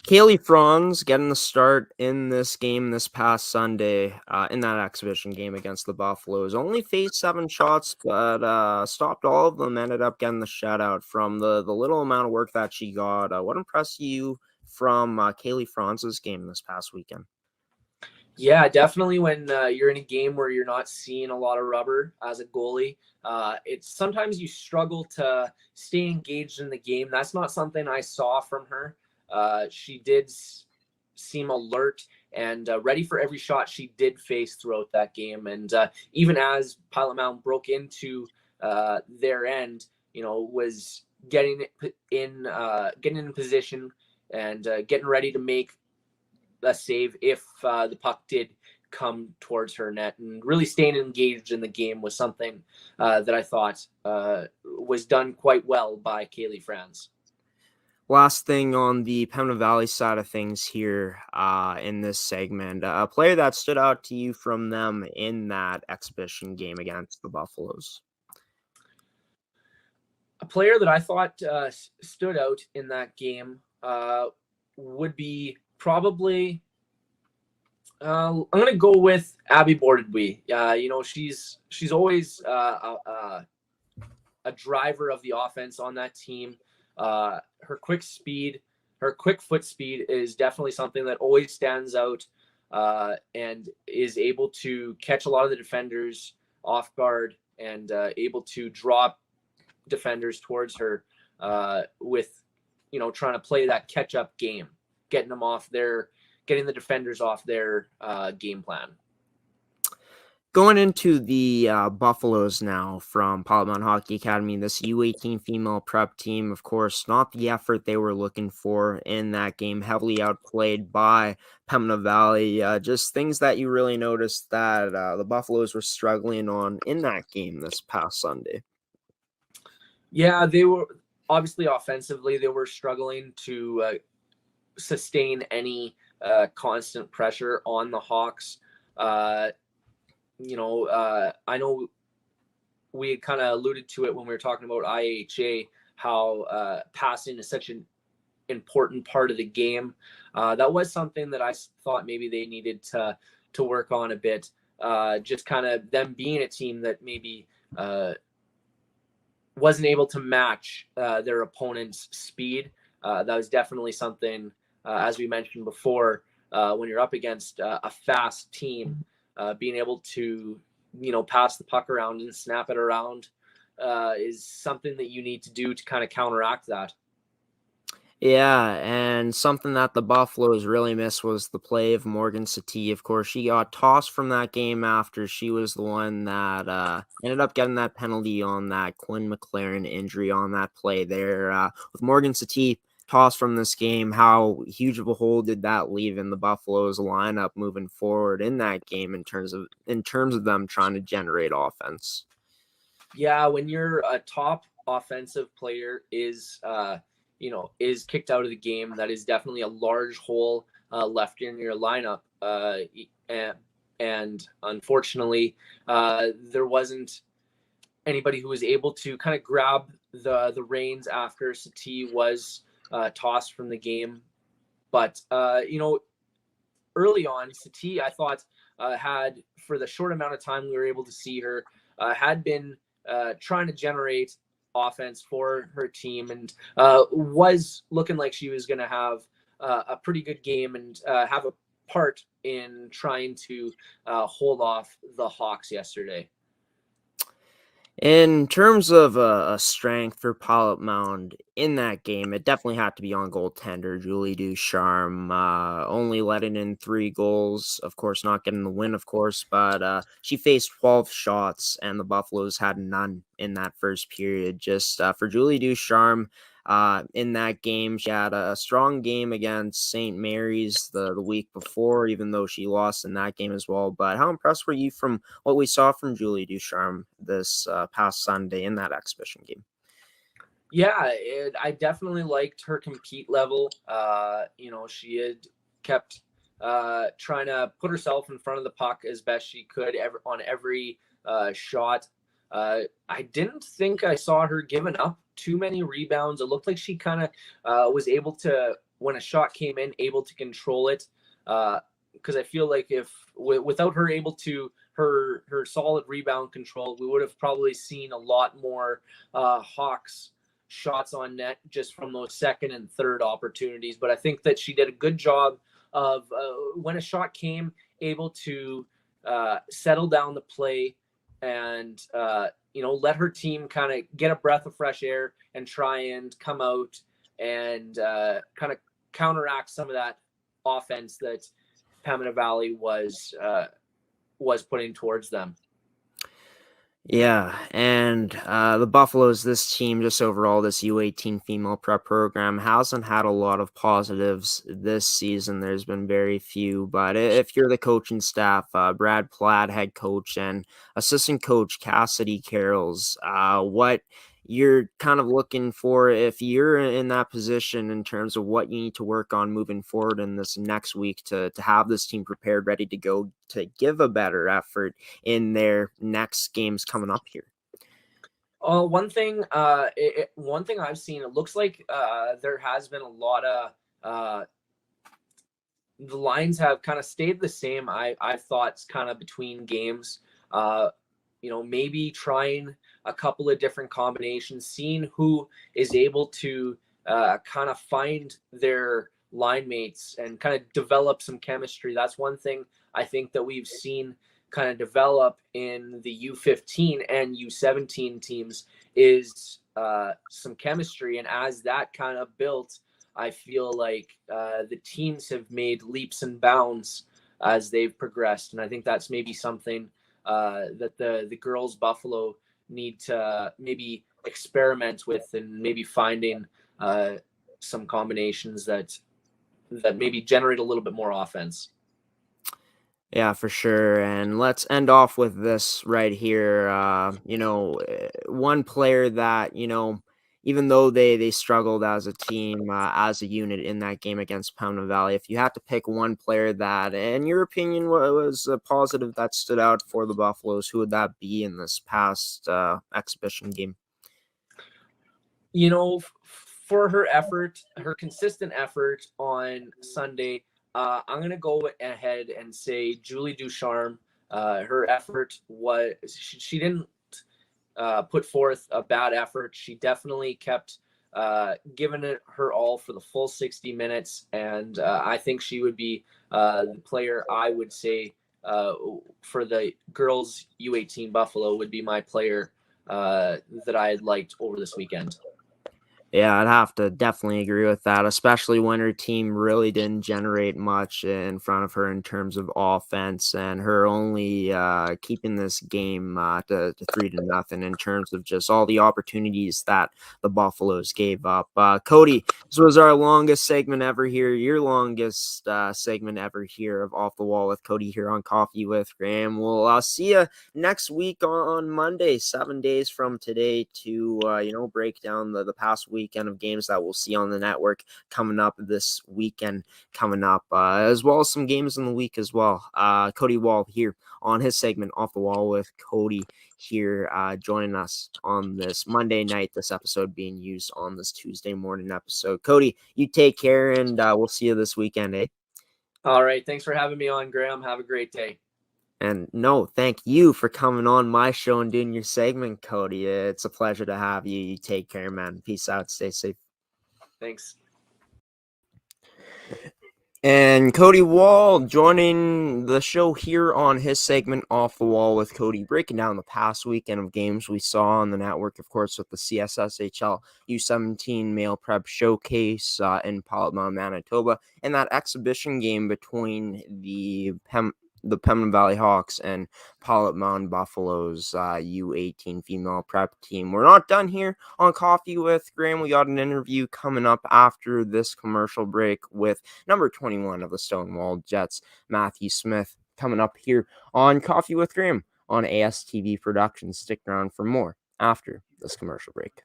Kaylee Franz getting the start in this game this past Sunday in that exhibition game against the Buffaloes. Only faced 7 shots, but stopped all of them, ended up getting the shutout from the little amount of work that she got. What impressed you from Kaylee Franz's game this past weekend? Yeah, definitely when you're in a game where you're not seeing a lot of rubber as a goalie, it's sometimes you struggle to stay engaged in the game. That's not something I saw from her. She did seem alert and ready for every shot she did face throughout that game. And even as Pilot-Mound broke into their end, was getting in position and getting ready to make a save if the puck did come towards her net, and really staying engaged in the game was something that I thought was done quite well by Kaylee Franz. last thing on the Pembina Valley side of things here in this segment, a player that stood out to you from them in that exhibition game against the Buffaloes. A player that I thought stood out in that game would be probably I'm going to go with Abby Bordedwy. She's always a driver of the offense on that team. Her quick foot speed is definitely something that always stands out and is able to catch a lot of the defenders off guard and able to drop defenders towards her with, trying to play that catch-up game, getting the defenders off their game plan. Going into the Buffaloes now from Pilot-Mound Hockey-Academy, this U18 female prep team, of course, not the effort they were looking for in that game, heavily outplayed by Pembina Valley. Just things that you really noticed that the Buffaloes were struggling on in that game this past Sunday. Yeah, they were obviously offensively, they were struggling to sustain any constant pressure on the Hawks. I know we had kind of alluded to it when we were talking about IHA, how passing is such an important part of the game. That was something that I thought maybe they needed to work on a bit. Just kind of them being a team that maybe wasn't able to match their opponent's speed. That was definitely something, as we mentioned before, when you're up against a fast team, being able to, pass the puck around and snap it around is something that you need to do to kind of counteract that. Yeah, and something that the Buffaloes really missed was the play of Morgan Satie. Of course, she got tossed from that game after she was the one that ended up getting that penalty on that Quinn McLaren injury on that play there. With Morgan Satie tossed from this game, how huge of a hole did that leave in the Buffaloes lineup moving forward in that game in terms of them trying to generate offense? Yeah, when you're a top offensive player is kicked out of the game, that is definitely a large hole left in your lineup. And unfortunately, there wasn't anybody who was able to kind of grab the reins after Satie was tossed from the game. But, early on, Satie, I thought, had, for the short amount of time we were able to see her, had been trying to generate offense for her team and was looking like she was going to have a pretty good game and have a part in trying to hold off the Hawks yesterday. In terms of a strength for Pilot-Mound in that game, it definitely had to be on goaltender Julie Ducharme, only letting in 3 goals. Of course, not getting the win, of course, but she faced 12 shots, and the Buffaloes had none in that first period. Just for Julie Ducharme, in that game, she had a strong game against St. Mary's the week before, even though she lost in that game as well. But how impressed were you from what we saw from Julie Ducharme this past Sunday in that exhibition game? Yeah, I definitely liked her compete level. She had kept trying to put herself in front of the puck as best she could on every shot. I didn't think I saw her giving up too many rebounds. It looked like she kind of was able to, when a shot came in, able to control it. Because I feel like without her able to, her solid rebound control, we would have probably seen a lot more Hawks shots on net just from those second and third opportunities. But I think that she did a good job of when a shot came, able to settle down the play and let her team kind of get a breath of fresh air and try and come out and kind of counteract some of that offense that Pembina Valley was putting towards them. Yeah, and the Buffaloes, this team, just overall, this U18 female prep program hasn't had a lot of positives this season. There's been very few, but if you're the coaching staff, Brad Platt, head coach, and assistant coach Cassidy Carrolls, what you're kind of looking for, if you're in that position in terms of what you need to work on moving forward in this next week to have this team prepared, ready to go, to give a better effort in their next games coming up here? One thing I've seen, it looks like there has been a lot of the lines have kind of stayed the same. I thought it's kind of between games. Maybe trying a couple of different combinations, seeing who is able to kind of find their line mates and kind of develop some chemistry. That's one thing I think that we've seen kind of develop in the U15 and U17 teams is some chemistry. And as that kind of built, I feel like the teams have made leaps and bounds as they've progressed. And I think that's maybe something that the girls Buffalo need to maybe experiment with, and maybe finding some combinations that maybe generate a little bit more offense. Yeah, for sure. And let's end off with this right here. One player that, even though they struggled as a team, as a unit in that game against Pembina Valley, if you had to pick one player that, in your opinion, was a positive that stood out for the Buffaloes, who would that be in this past exhibition game? For her consistent effort on Sunday, I'm going to go ahead and say Julie Ducharme. Her effort was, she didn't put forth a bad effort. She definitely kept giving it her all for the full 60 minutes. And I think she would be the player I would say for the girls U18 Buffalo would be my player that I liked over this weekend. Yeah, I'd have to definitely agree with that, especially when her team really didn't generate much in front of her in terms of offense, and her only keeping this game to 3-0 in terms of just all the opportunities that the Buffaloes gave up. Cody, this was our longest segment ever here, your longest segment ever here of Off the Wall with Cody here on Coffee with Graeme. We'll see you next week on Monday, 7 days from today, to break down the past weekend of games that we'll see on the network coming up this weekend, as well as some games in the week as well. Cody Wall here on his segment Off the Wall with Cody here, joining us on this Monday night, this episode being used on this Tuesday morning episode. Cody, you take care, and we'll see you this weekend, eh? All right. Thanks for having me on, Graeme. Have a great day. And no, thank you for coming on my show and doing your segment, Cody. It's a pleasure to have you. You take care, man. Peace out. Stay safe. Thanks. And Cody Wall joining the show here on his segment Off the Wall with Cody, breaking down the past weekend of games we saw on the network, of course, with the CSSHL U17 Male Prep Showcase in Pilot-Mound, Manitoba, and that exhibition game between the Pembina Valley Hawks and Pilot-Mound Buffaloes U18 female prep team. We're not done here on Coffee with Graeme. We got an interview coming up after this commercial break with number 21 of the Stonewall Jets, Matthew Smith, coming up here on Coffee with Graeme on ASTV Productions. Stick around for more after this commercial break.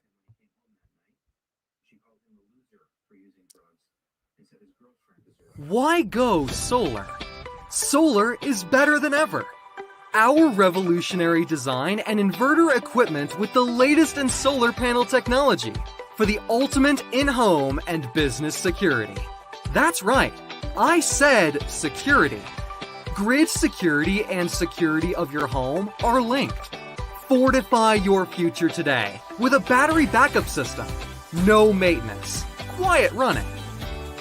Why go solar? Solar is better than ever. Our revolutionary design and inverter equipment with the latest in solar panel technology for the ultimate in-home and business security. That's right, I said security. Grid security and security of your home are linked. Fortify your future today with a battery backup system. No maintenance, quiet running.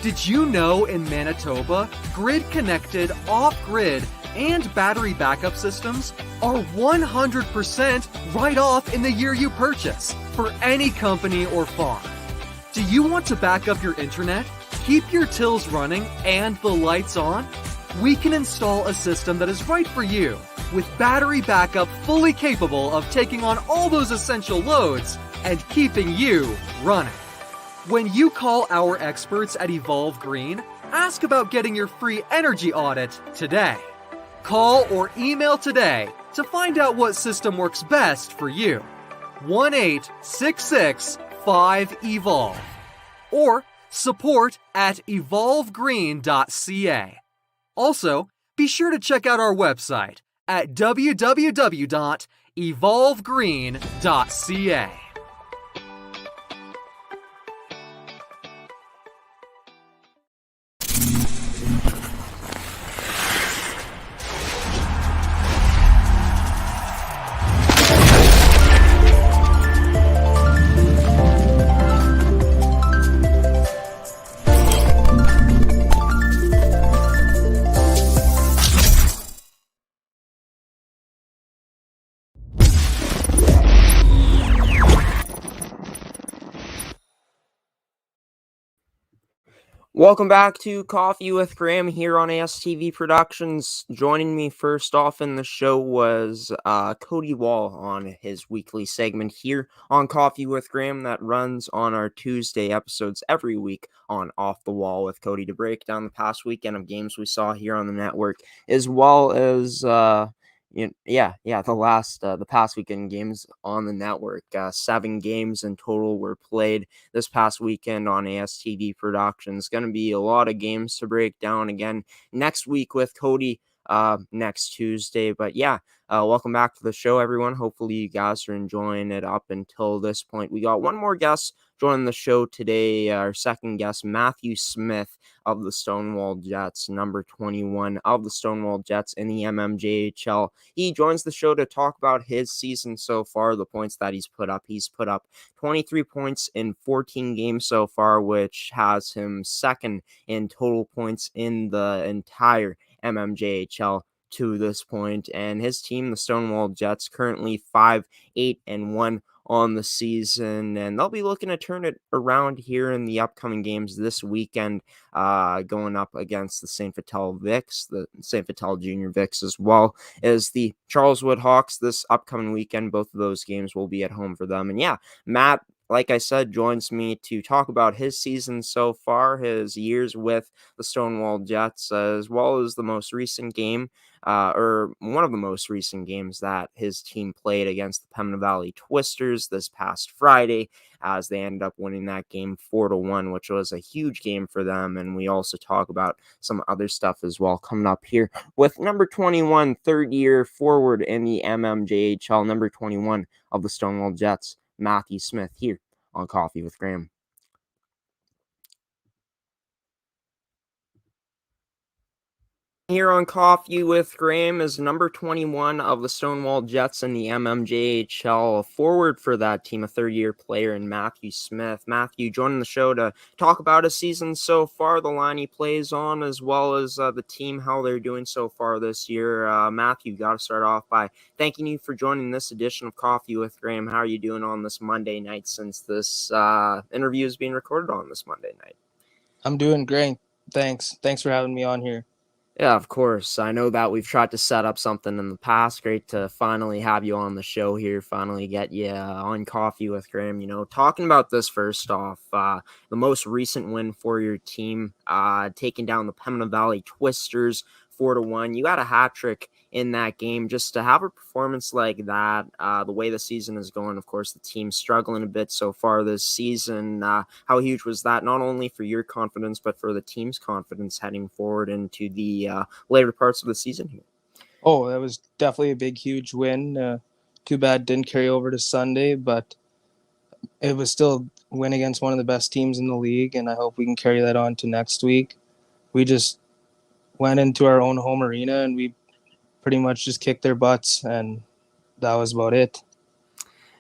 Did you know in Manitoba, grid-connected, off-grid, and battery backup systems are 100% right off in the year you purchase for any company or farm? Do you want to back up your internet, keep your tills running, and the lights on? We can install a system that is right for you with battery backup fully capable of taking on all those essential loads and keeping you running. When you call our experts at Evolve Green, ask about getting your free energy audit today. Call or email today to find out what system works best for you. 1-866-5-EVOLVE or support@evolvegreen.ca. Also, be sure to check out our website at www.evolvegreen.ca. Welcome back to Coffee with Graeme here on ASTV Productions. Joining me first off in the show was Cody Wall on his weekly segment here on Coffee with Graeme that runs on our Tuesday episodes every week on Off the Wall with Cody to break down the past weekend of games we saw here on the network, as well as the past weekend games on the network. 7 games in total were played this past weekend on ASTV Productions. Going to be a lot of games to break down again next week with Cody next Tuesday. But welcome back to the show, everyone. Hopefully you guys are enjoying it up until this point. We got one more guest joining the show today, our second guest, Matthew Smith of the Stonewall Jets, number 21 of the Stonewall Jets in the MMJHL. He joins the show to talk about his season so far, the points that he's put up. He's put up 23 points in 14 games so far, which has him second in total points in the entire MMJHL to this point. And his team, the Stonewall Jets, currently 5-8-1 on the season, and they'll be looking to turn it around here in the upcoming games this weekend, going up against the St. Vital Vics, the St. Vital Junior Vics, as well as the Charleswood Hawks this upcoming weekend. Both of those games will be at home for them. And Matt, like I said, joins me to talk about his season so far, his years with the Stonewall Jets, as well as the most recent game, or one of the most recent games that his team played against the Pembina Valley Twisters this past Friday, as they ended up winning that game 4-1, which was a huge game for them. And we also talk about some other stuff as well coming up here with number 21, third-year forward in the MMJHL, number 21 of the Stonewall Jets, Matthew Smith, here on Coffee with Graeme. Here on Coffee with Graeme is number 21 of the Stonewall Jets in the MMJHL, forward for that team, a third-year player in Matthew Smith. Matthew joining the show to talk about his season so far, the line he plays on, as well as the team, how they're doing so far this year. Matthew, got to start off by thanking you for joining this edition of Coffee with Graeme. How are you doing on this Monday night, since this interview is being recorded on this Monday night? I'm doing great. Thanks for having me on here. Yeah, of course. I know that we've tried to set up something in the past. Great to finally have you on the show here, finally get you on Coffee with Graeme. Talking about this first off, the most recent win for your team, taking down the Pembina Valley Twisters 4-1. You got a hat trick in that game. Just to have a performance like that, the way the season is going, of course, the team's struggling a bit so far this season. How huge was that, not only for your confidence, but for the team's confidence heading forward into the later parts of the season here? Oh, that was definitely a big, huge win. Too bad it didn't carry over to Sunday, but it was still a win against one of the best teams in the league, and I hope we can carry that on to next week. We just went into our own home arena, and we pretty much just kicked their butts, and that was about it.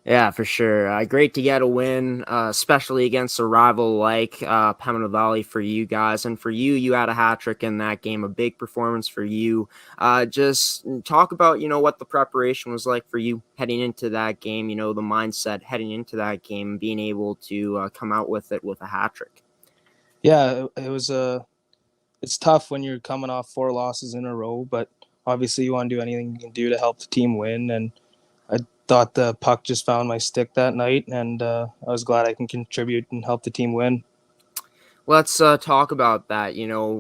Yeah, for sure. Great to get a win, especially against a rival like Pembina Valley for you guys. And for you, you had a hat trick in that game, a big performance for you. Just talk about, what the preparation was like for you heading into that game, the mindset heading into that game, being able to come out with it with a hat trick. Yeah, it was it's tough when you're coming off 4 losses in a row, but obviously you want to do anything you can do to help the team win. And I thought the puck just found my stick that night, and I was glad I can contribute and help the team win. Let's talk about that.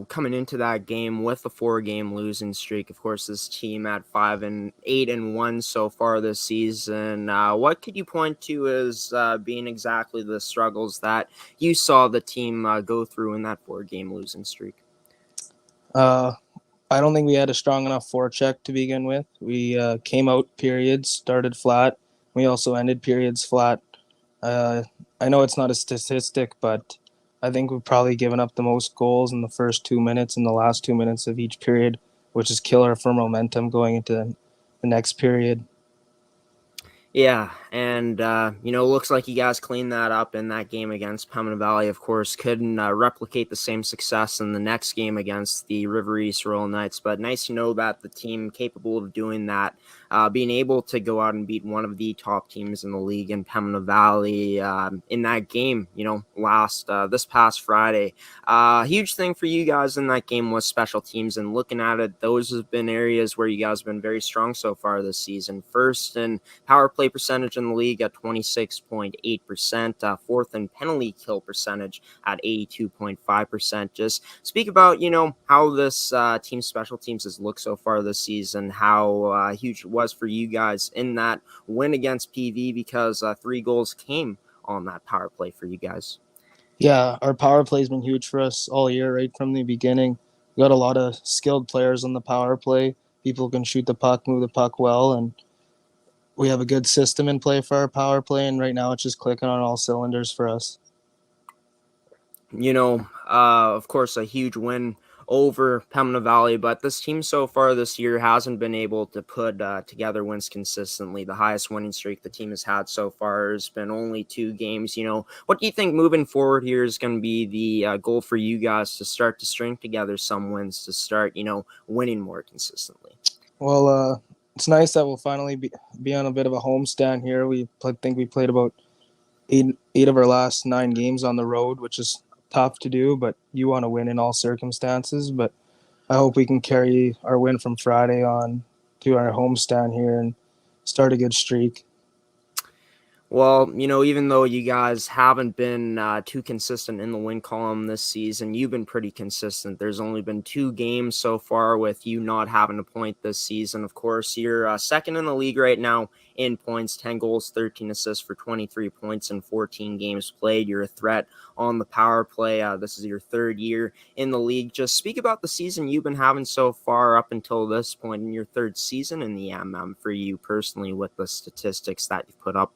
Coming into that game with a 4-game losing streak. Of course, this team at 5-8-1 so far this season. What could you point to as being exactly the struggles that you saw the team go through in that 4-game losing streak? I don't think we had a strong enough forecheck to begin with. We came out periods, started flat. We also ended periods flat. I know it's not a statistic, but I think we've probably given up the most goals in the first 2 minutes and the last 2 minutes of each period, which is killer for momentum going into the next period. Yeah, and looks like you guys cleaned that up in that game against Pembina Valley. Of course, couldn't replicate the same success in the next game against the River East Royal Knights, but nice to know that the team capable of doing that, being able to go out and beat one of the top teams in the league in Pembina Valley in that game, this past Friday. Huge thing for you guys in that game was special teams, and looking at it, those have been areas where you guys have been very strong so far this season. First in power play percentage in the league at 26.8%, fourth in penalty kill percentage at 82.5%. Just speak about, how this team special teams has looked so far this season, how huge it was for you guys in that win against PV, because 3 goals came on that power play for you guys. Yeah, our power play has been huge for us all year, right from the beginning. We got a lot of skilled players on the power play. People who can shoot the puck, move the puck well, and we have a good system in play for our power play, and right now it's just clicking on all cylinders for us. Of course, a huge win over Pembina Valley, but this team so far this year hasn't been able to put together wins consistently. The highest winning streak the team has had so far has been only 2 games. What do you think moving forward here is going to be the goal for you guys to start to string together some wins, to start, winning more consistently? Well, it's nice that we'll finally be on a bit of a homestand here. I think we played about eight of our last 9 games on the road, which is tough to do, but you want to win in all circumstances. But I hope we can carry our win from Friday on to our homestand here and start a good streak. Well, even though you guys haven't been too consistent in the win column this season, you've been pretty consistent. There's only been 2 games so far with you not having a point this season. Of course, you're second in the league right now in points, 10 goals, 13 assists for 23 points in 14 games played. You're a threat on the power play. This is your 3rd year in the league. Just speak about the season you've been having so far up until this point in your 3rd season in the for you personally, with the statistics that you've put up.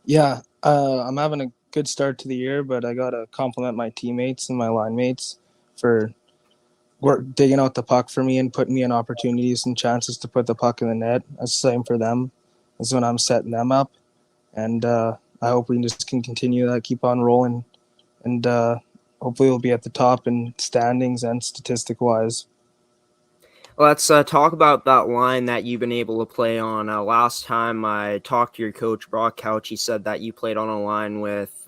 Yeah, I'm having a good start to the year, but I got to compliment my teammates and my line mates for digging out the puck for me and putting me in opportunities and chances to put the puck in the net. That's the same for them. That's when I'm setting them up. And I hope we just can continue that, keep on rolling. And hopefully we'll be at the top in standings and statistic-wise. Let's talk about that line that you've been able to play on. Last time I talked to your coach, Brock Couch, he said that you played on a line with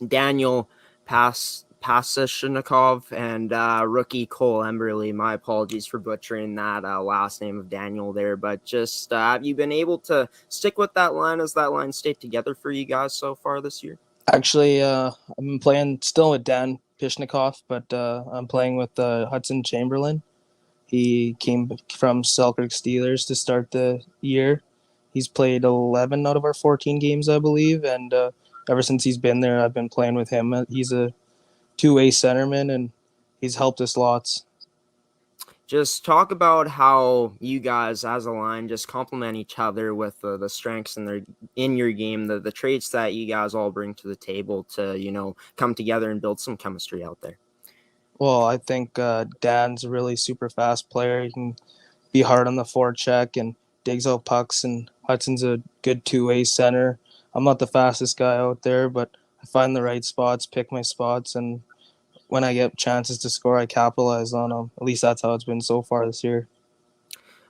Daniel Pasishnikov and rookie Cole Emberley. My apologies for butchering that last name of Daniel there, but just have you been able to stick with that line? Has that line stayed together for you guys so far this year? Actually, I'm playing still with Dan Pishnikov, but I'm playing with Hudson Chamberlain. He came from Selkirk Steelers to start the year. He's played 11 out of our 14 games, I believe, and ever since he's been there, I've been playing with him. He's a 2-way centerman, and he's helped us lots. Just talk about how you guys as a line just complement each other with the strengths in your game, the traits that you guys all bring to the table to, come together and build some chemistry out there. Well, I think Dan's a really super fast player. He can be hard on the forecheck and digs out pucks, and Hudson's a good 2-way center. I'm not the fastest guy out there, but I find the right spots, pick my spots, and when I get chances to score, I capitalize on them. At least that's how it's been so far this year.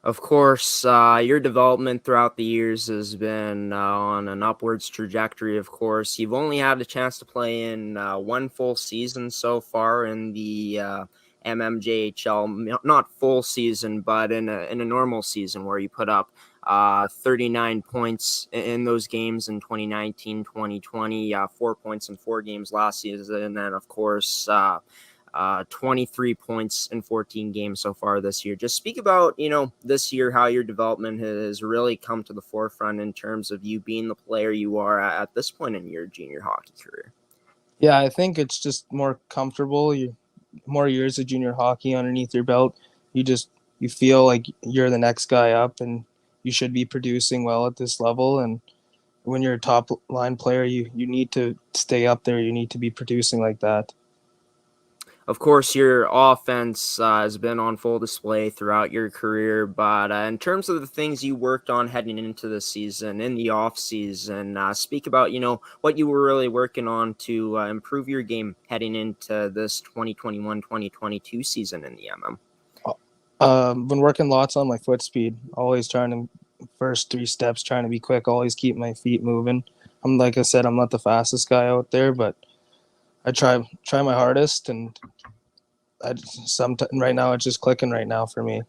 Of course, your development throughout the years has been on an upwards trajectory, of course. You've only had a chance to play in 1 full season so far in the MMJHL, not full season, but in a normal season where you put up 39 points in those games in 2019, 2020, 4 points in 4 games last season. And then, of course, 23 points in 14 games so far this year. Just speak about, this year, how your development has really come to the forefront in terms of you being the player you are at this point in your junior hockey career. Yeah, I think it's just more comfortable. More years of junior hockey underneath your belt. You feel like you're the next guy up, and you should be producing well at this level. And when you're a top line player, you need to stay up there. You need to be producing like that. Of course, your offense has been on full display throughout your career, but in terms of the things you worked on heading into the season, in the off season, speak about, what you were really working on to improve your game heading into this 2021-2022 season in the MM. Been working lots on my foot speed, always trying to first 3 steps, trying to be quick, always keep my feet moving. Like I said, I'm not the fastest guy out there, but I try my hardest, and right now it's just clicking right now for me.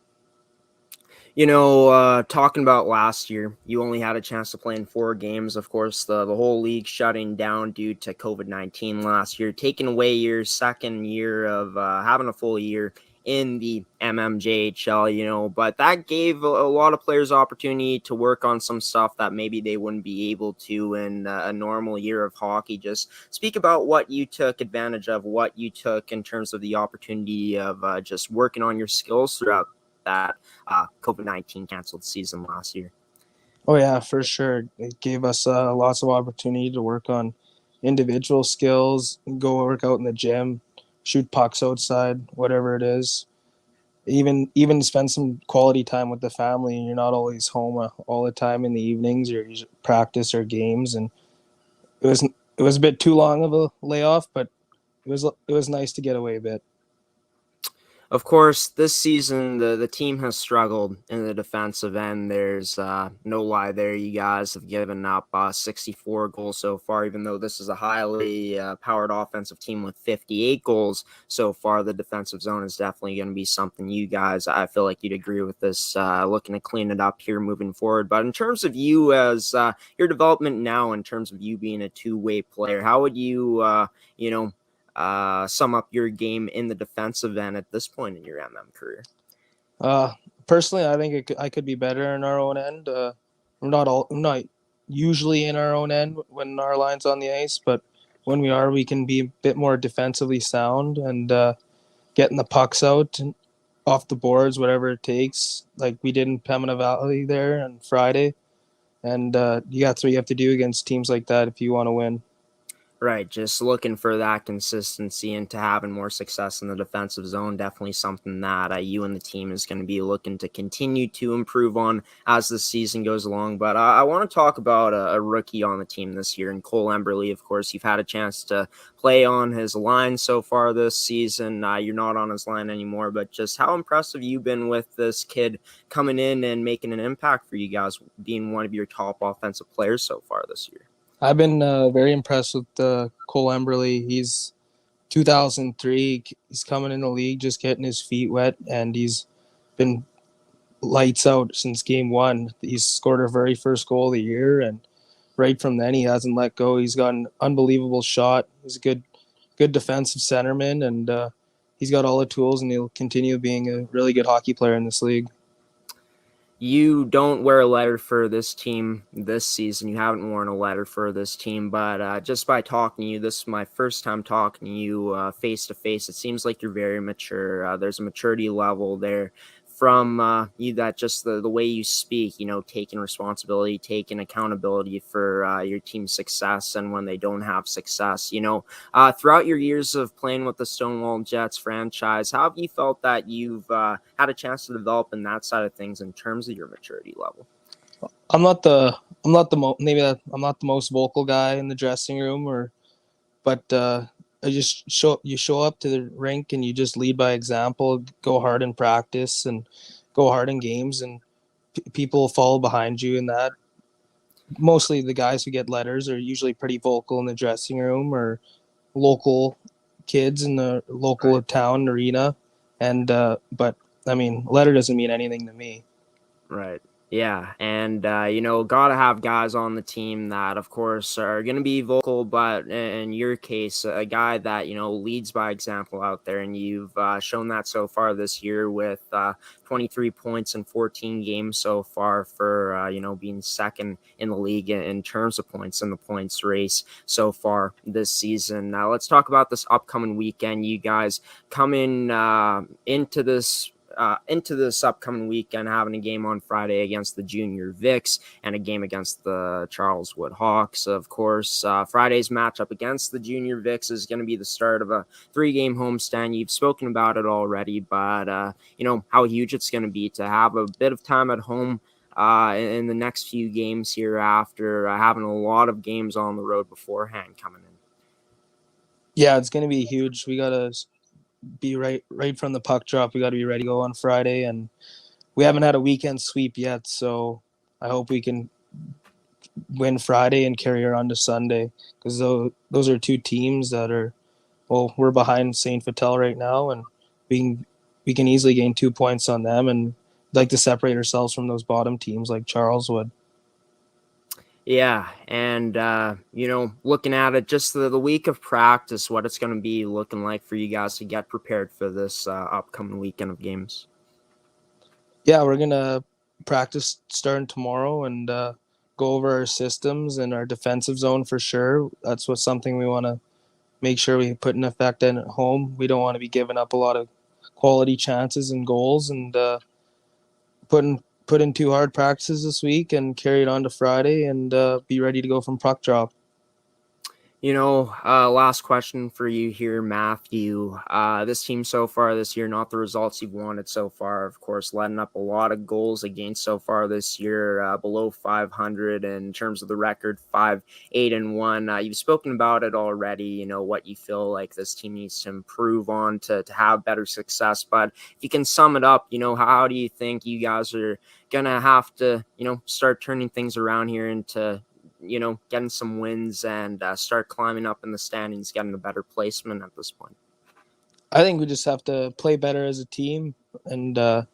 Talking about last year, you only had a chance to play in 4 games. Of course, the whole league shutting down due to COVID-19 last year, taking away your second year of having a full year in the MMJHL, but that gave a lot of players opportunity to work on some stuff that maybe they wouldn't be able to in a normal year of hockey. Just speak about what you took advantage of, what you took in terms of the opportunity of just working on your skills throughout that COVID-19 canceled season last year. Oh yeah, for sure. It gave us lots of opportunity to work on individual skills, go work out in the gym, shoot pucks outside, whatever it is. Even spend some quality time with the family. You're not always home all the time in the evenings, or you practice or games. And it was a bit too long of a layoff, but it was nice to get away a bit. Of course, this season, the team has struggled in the defensive end. There's no lie there. You guys have given up 64 goals so far, even though this is a highly powered offensive team with 58 goals so far. The defensive zone is definitely going to be something you guys, I feel like you'd agree with this, looking to clean it up here moving forward. But in terms of you as your development now, in terms of you being a two-way player, how would you, sum up your game in the defensive end at this point in your career? Personally, I think I could be better in our own end. I'm not usually in our own end when our line's on the ice, but when we are, we can be a bit more defensively sound and getting the pucks out and off the boards, whatever it takes, like we did in Pembina Valley there on Friday. And that's what you have to do against teams like that if you want to win. Right, just looking for that consistency and to having more success in the defensive zone. Definitely something that you and the team is going to be looking to continue to improve on as the season goes along. But I want to talk about a rookie on the team this year, and Cole Emberley. Of course, you've had a chance to play on his line so far this season. You're not on his line anymore, but just how impressive you've been with this kid coming in and making an impact for you guys, being one of your top offensive players so far this year. I've been very impressed with Cole Emberley. He's 2003. He's coming in the league, just getting his feet wet, and he's been lights out since game 1. He's scored our very first goal of the year, and right from then he hasn't let go. He's got an unbelievable shot. He's a good defensive centerman, and he's got all the tools, and he'll continue being a really good hockey player in this league. You don't wear a letter for this team this season. You haven't worn a letter for this team, but just by talking to you, this is my first time talking to you face to face. It seems like you're very mature. There's a maturity level there from you, that just the way you speak, taking responsibility, taking accountability for your team's success and when they don't have success. Throughout your years of playing with the Stonewall Jets franchise, how have you felt that you've had a chance to develop in that side of things in terms of your maturity level? I'm not the most vocal guy in the dressing room, but I just show up to the rink and you just lead by example, go hard in practice and go hard in games, and people follow behind you in that. Mostly the guys who get letters are usually pretty vocal in the dressing room, or local kids in the local town arena. And but I mean, letter doesn't mean anything to me. Right. Yeah, and gotta have guys on the team that, of course, are gonna be vocal, but in your case, a guy that leads by example out there, and you've shown that so far this year with 23 points in 14 games so far for being second in the league in terms of points in the points race so far this season. Now let's talk about this upcoming weekend. You guys come into this upcoming weekend, having a game on Friday against the Junior Vics and a game against the Charleswood Hawks. Of course, Friday's matchup against the Junior Vics is going to be the start of a 3-game homestand. You've spoken about it already, but how huge it's going to be to have a bit of time at home in the next few games here after having a lot of games on the road beforehand coming in. Yeah, it's going to be huge. We got to be right from the puck drop. We got to be ready to go on Friday, and we haven't had a weekend sweep yet, so I hope we can win Friday and carry her on to Sunday, because those are two teams that are, we're behind St. Vital right now, and we can easily gain 2 points on them, and like to separate ourselves from those bottom teams like Charleswood. Yeah, and looking at it, just the week of practice, what it's going to be looking like for you guys to get prepared for this upcoming weekend of games. Yeah, we're going to practice starting tomorrow and go over our systems and our defensive zone for sure. That's something we want to make sure we put in effect in at home. We don't want to be giving up a lot of quality chances and goals, and put in 2 hard practices this week and carry it on to Friday and be ready to go from puck drop. Last question for you here, Matthew. This team so far this year, not the results you've wanted so far, of course, letting up a lot of goals against so far this year, below 500 in terms of the record, 5-8-1. You've spoken about it already, what you feel like this team needs to improve on to have better success. But if you can sum it up, how do you think you guys are going to have to, start turning things around here into getting some wins and start climbing up in the standings, getting a better placement at this point? I think we just have to play better as a team and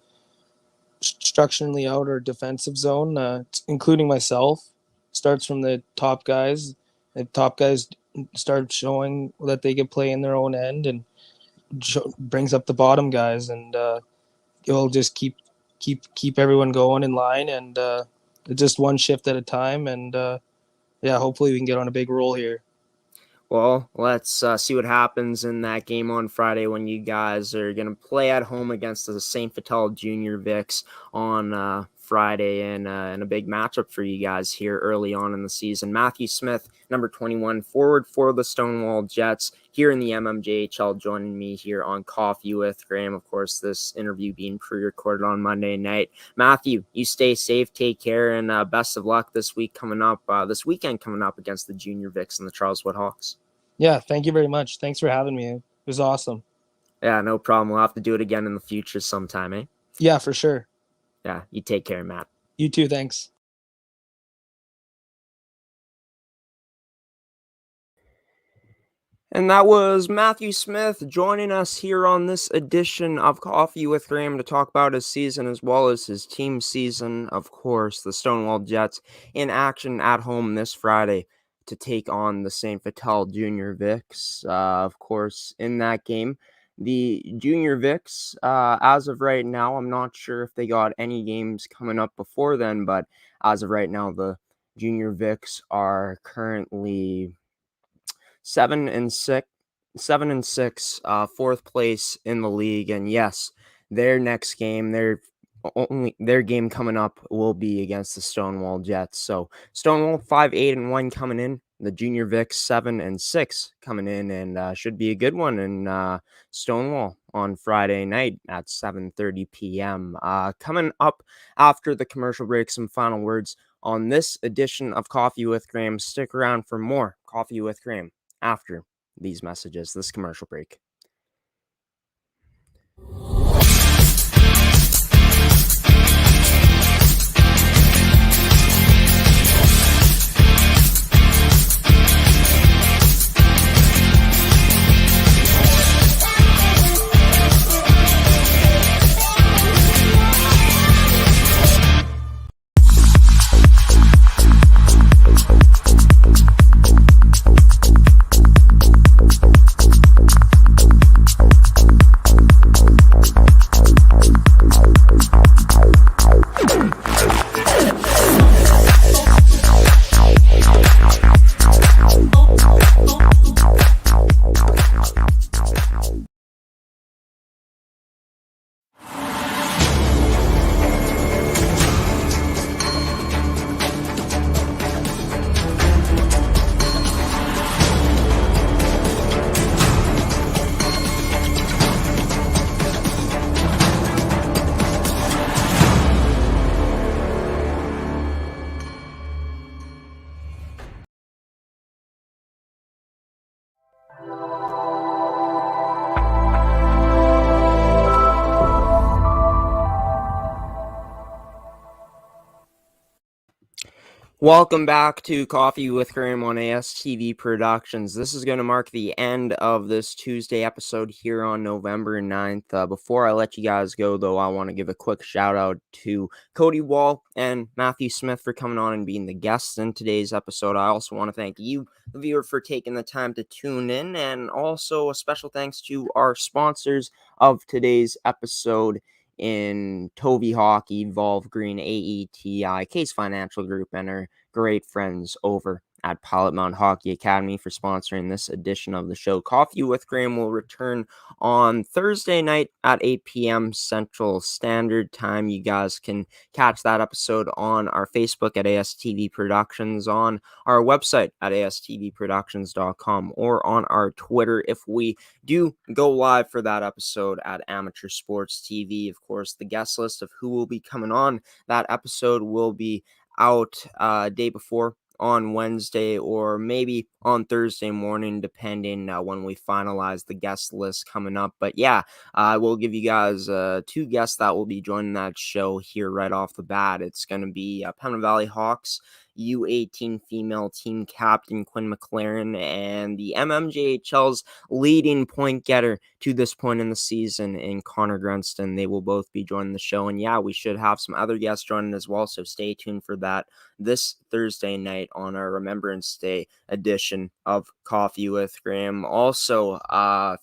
structurally out our defensive zone, including myself. Starts from the top guys. The top guys start showing that they can play in their own end, and brings up the bottom guys, and it'll just keep everyone going in line, and just one shift at a time, and hopefully we can get on a big roll here. Well, let's see what happens in that game on Friday when you guys are going to play at home against the St. Vital Junior Vics on Friday, and a big matchup for you guys here early on in the season. Matthew Smith, number 21, forward for the Stonewall Jets here in the MMJHL, joining me here on Coffee with Graeme. Of course, this interview being pre-recorded on Monday night. Matthew, you stay safe, take care, and best of luck this weekend coming up against the Junior Vics and the Charleswood Hawks. Yeah, thank you very much. Thanks for having me. It was awesome. Yeah, no problem. We'll have to do it again in the future sometime, eh? Yeah, for sure. Yeah, you take care, Matt. You too, thanks. And that was Matthew Smith joining us here on this edition of Coffee with Graeme to talk about his season as well as his team season. Of course, the Stonewall Jets in action at home this Friday to take on the St. Vital Junior Vics. Of course, in that game, the Junior Vics, as of right now, I'm not sure if they got any games coming up before then, but as of right now, the Junior Vics are currently 7-6, 4th place in the league. And yes, their next game, their game coming up will be against the Stonewall Jets. So Stonewall 5-8-1 coming in, the Junior Vics 7-6 coming in, and should be a good one in Stonewall on Friday night at 7:30 p.m. Coming up after the commercial break, some final words on this edition of Coffee with Graeme. Stick around for more Coffee with Graeme after these messages, this commercial break. Welcome back to Coffee with Graeme on ASTV Productions. This is going to mark the end of this Tuesday episode here on November 9th. Before I let you guys go, though, I want to give a quick shout out to Cody Wall and Matthew Smith for coming on and being the guests in today's episode. I also want to thank you, the viewer, for taking the time to tune in, and also a special thanks to our sponsors of today's episode in TOVI Hockey, Volve Green, AETi, Caisse Financial Group, and our great friends over at Pilot-Mound Hockey-Academy for sponsoring this edition of the show. Coffee with Graeme will return on Thursday night at 8 p.m. Central Standard Time. You guys can catch that episode on our Facebook at ASTV Productions, on our website at astvproductions.com, or on our Twitter if we do go live for that episode at Amateur Sports TV. Of course, the guest list of who will be coming on that episode will be out day before on Wednesday, or maybe on Thursday morning, depending when we finalize the guest list coming up. But yeah, I will give you guys 2 guests that will be joining that show here right off the bat. It's going to be Pembina Valley Hawks U18 female team captain Quinn McLaren, and the MMJHL's leading point getter to this point in the season in Connor Grunston. They will both be joining the show, and yeah, we should have some other guests joining as well, so stay tuned for that this Thursday night on our Remembrance Day edition of Coffee with Graeme. Also,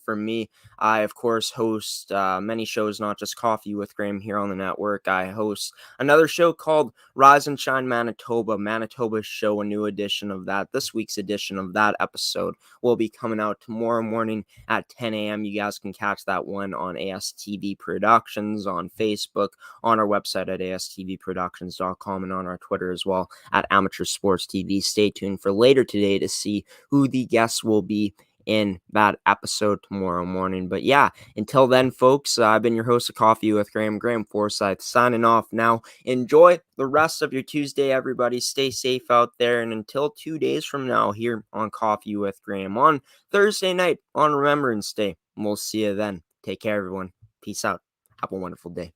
for me, I of course host many shows, not just Coffee with Graeme here on the network. I host another show called Rise and Shine Manitoba's show, a new edition of that. This week's edition of that episode will be coming out tomorrow morning at 10 a.m. You guys can catch that one on ASTV Productions, on Facebook, on our website at astvproductions.com, and on our Twitter as well at Amateur Sports TV. Stay tuned for later today to see who the guests will be in that episode tomorrow morning. But yeah, until then, folks, I've been your host of Coffee with Graeme Forsyth, signing off now. Enjoy the rest of your Tuesday, everybody. Stay safe out there, and until 2 days from now here on Coffee with Graeme on Thursday night on Remembrance Day, we'll see you then. Take care, everyone. Peace out. Have a wonderful day.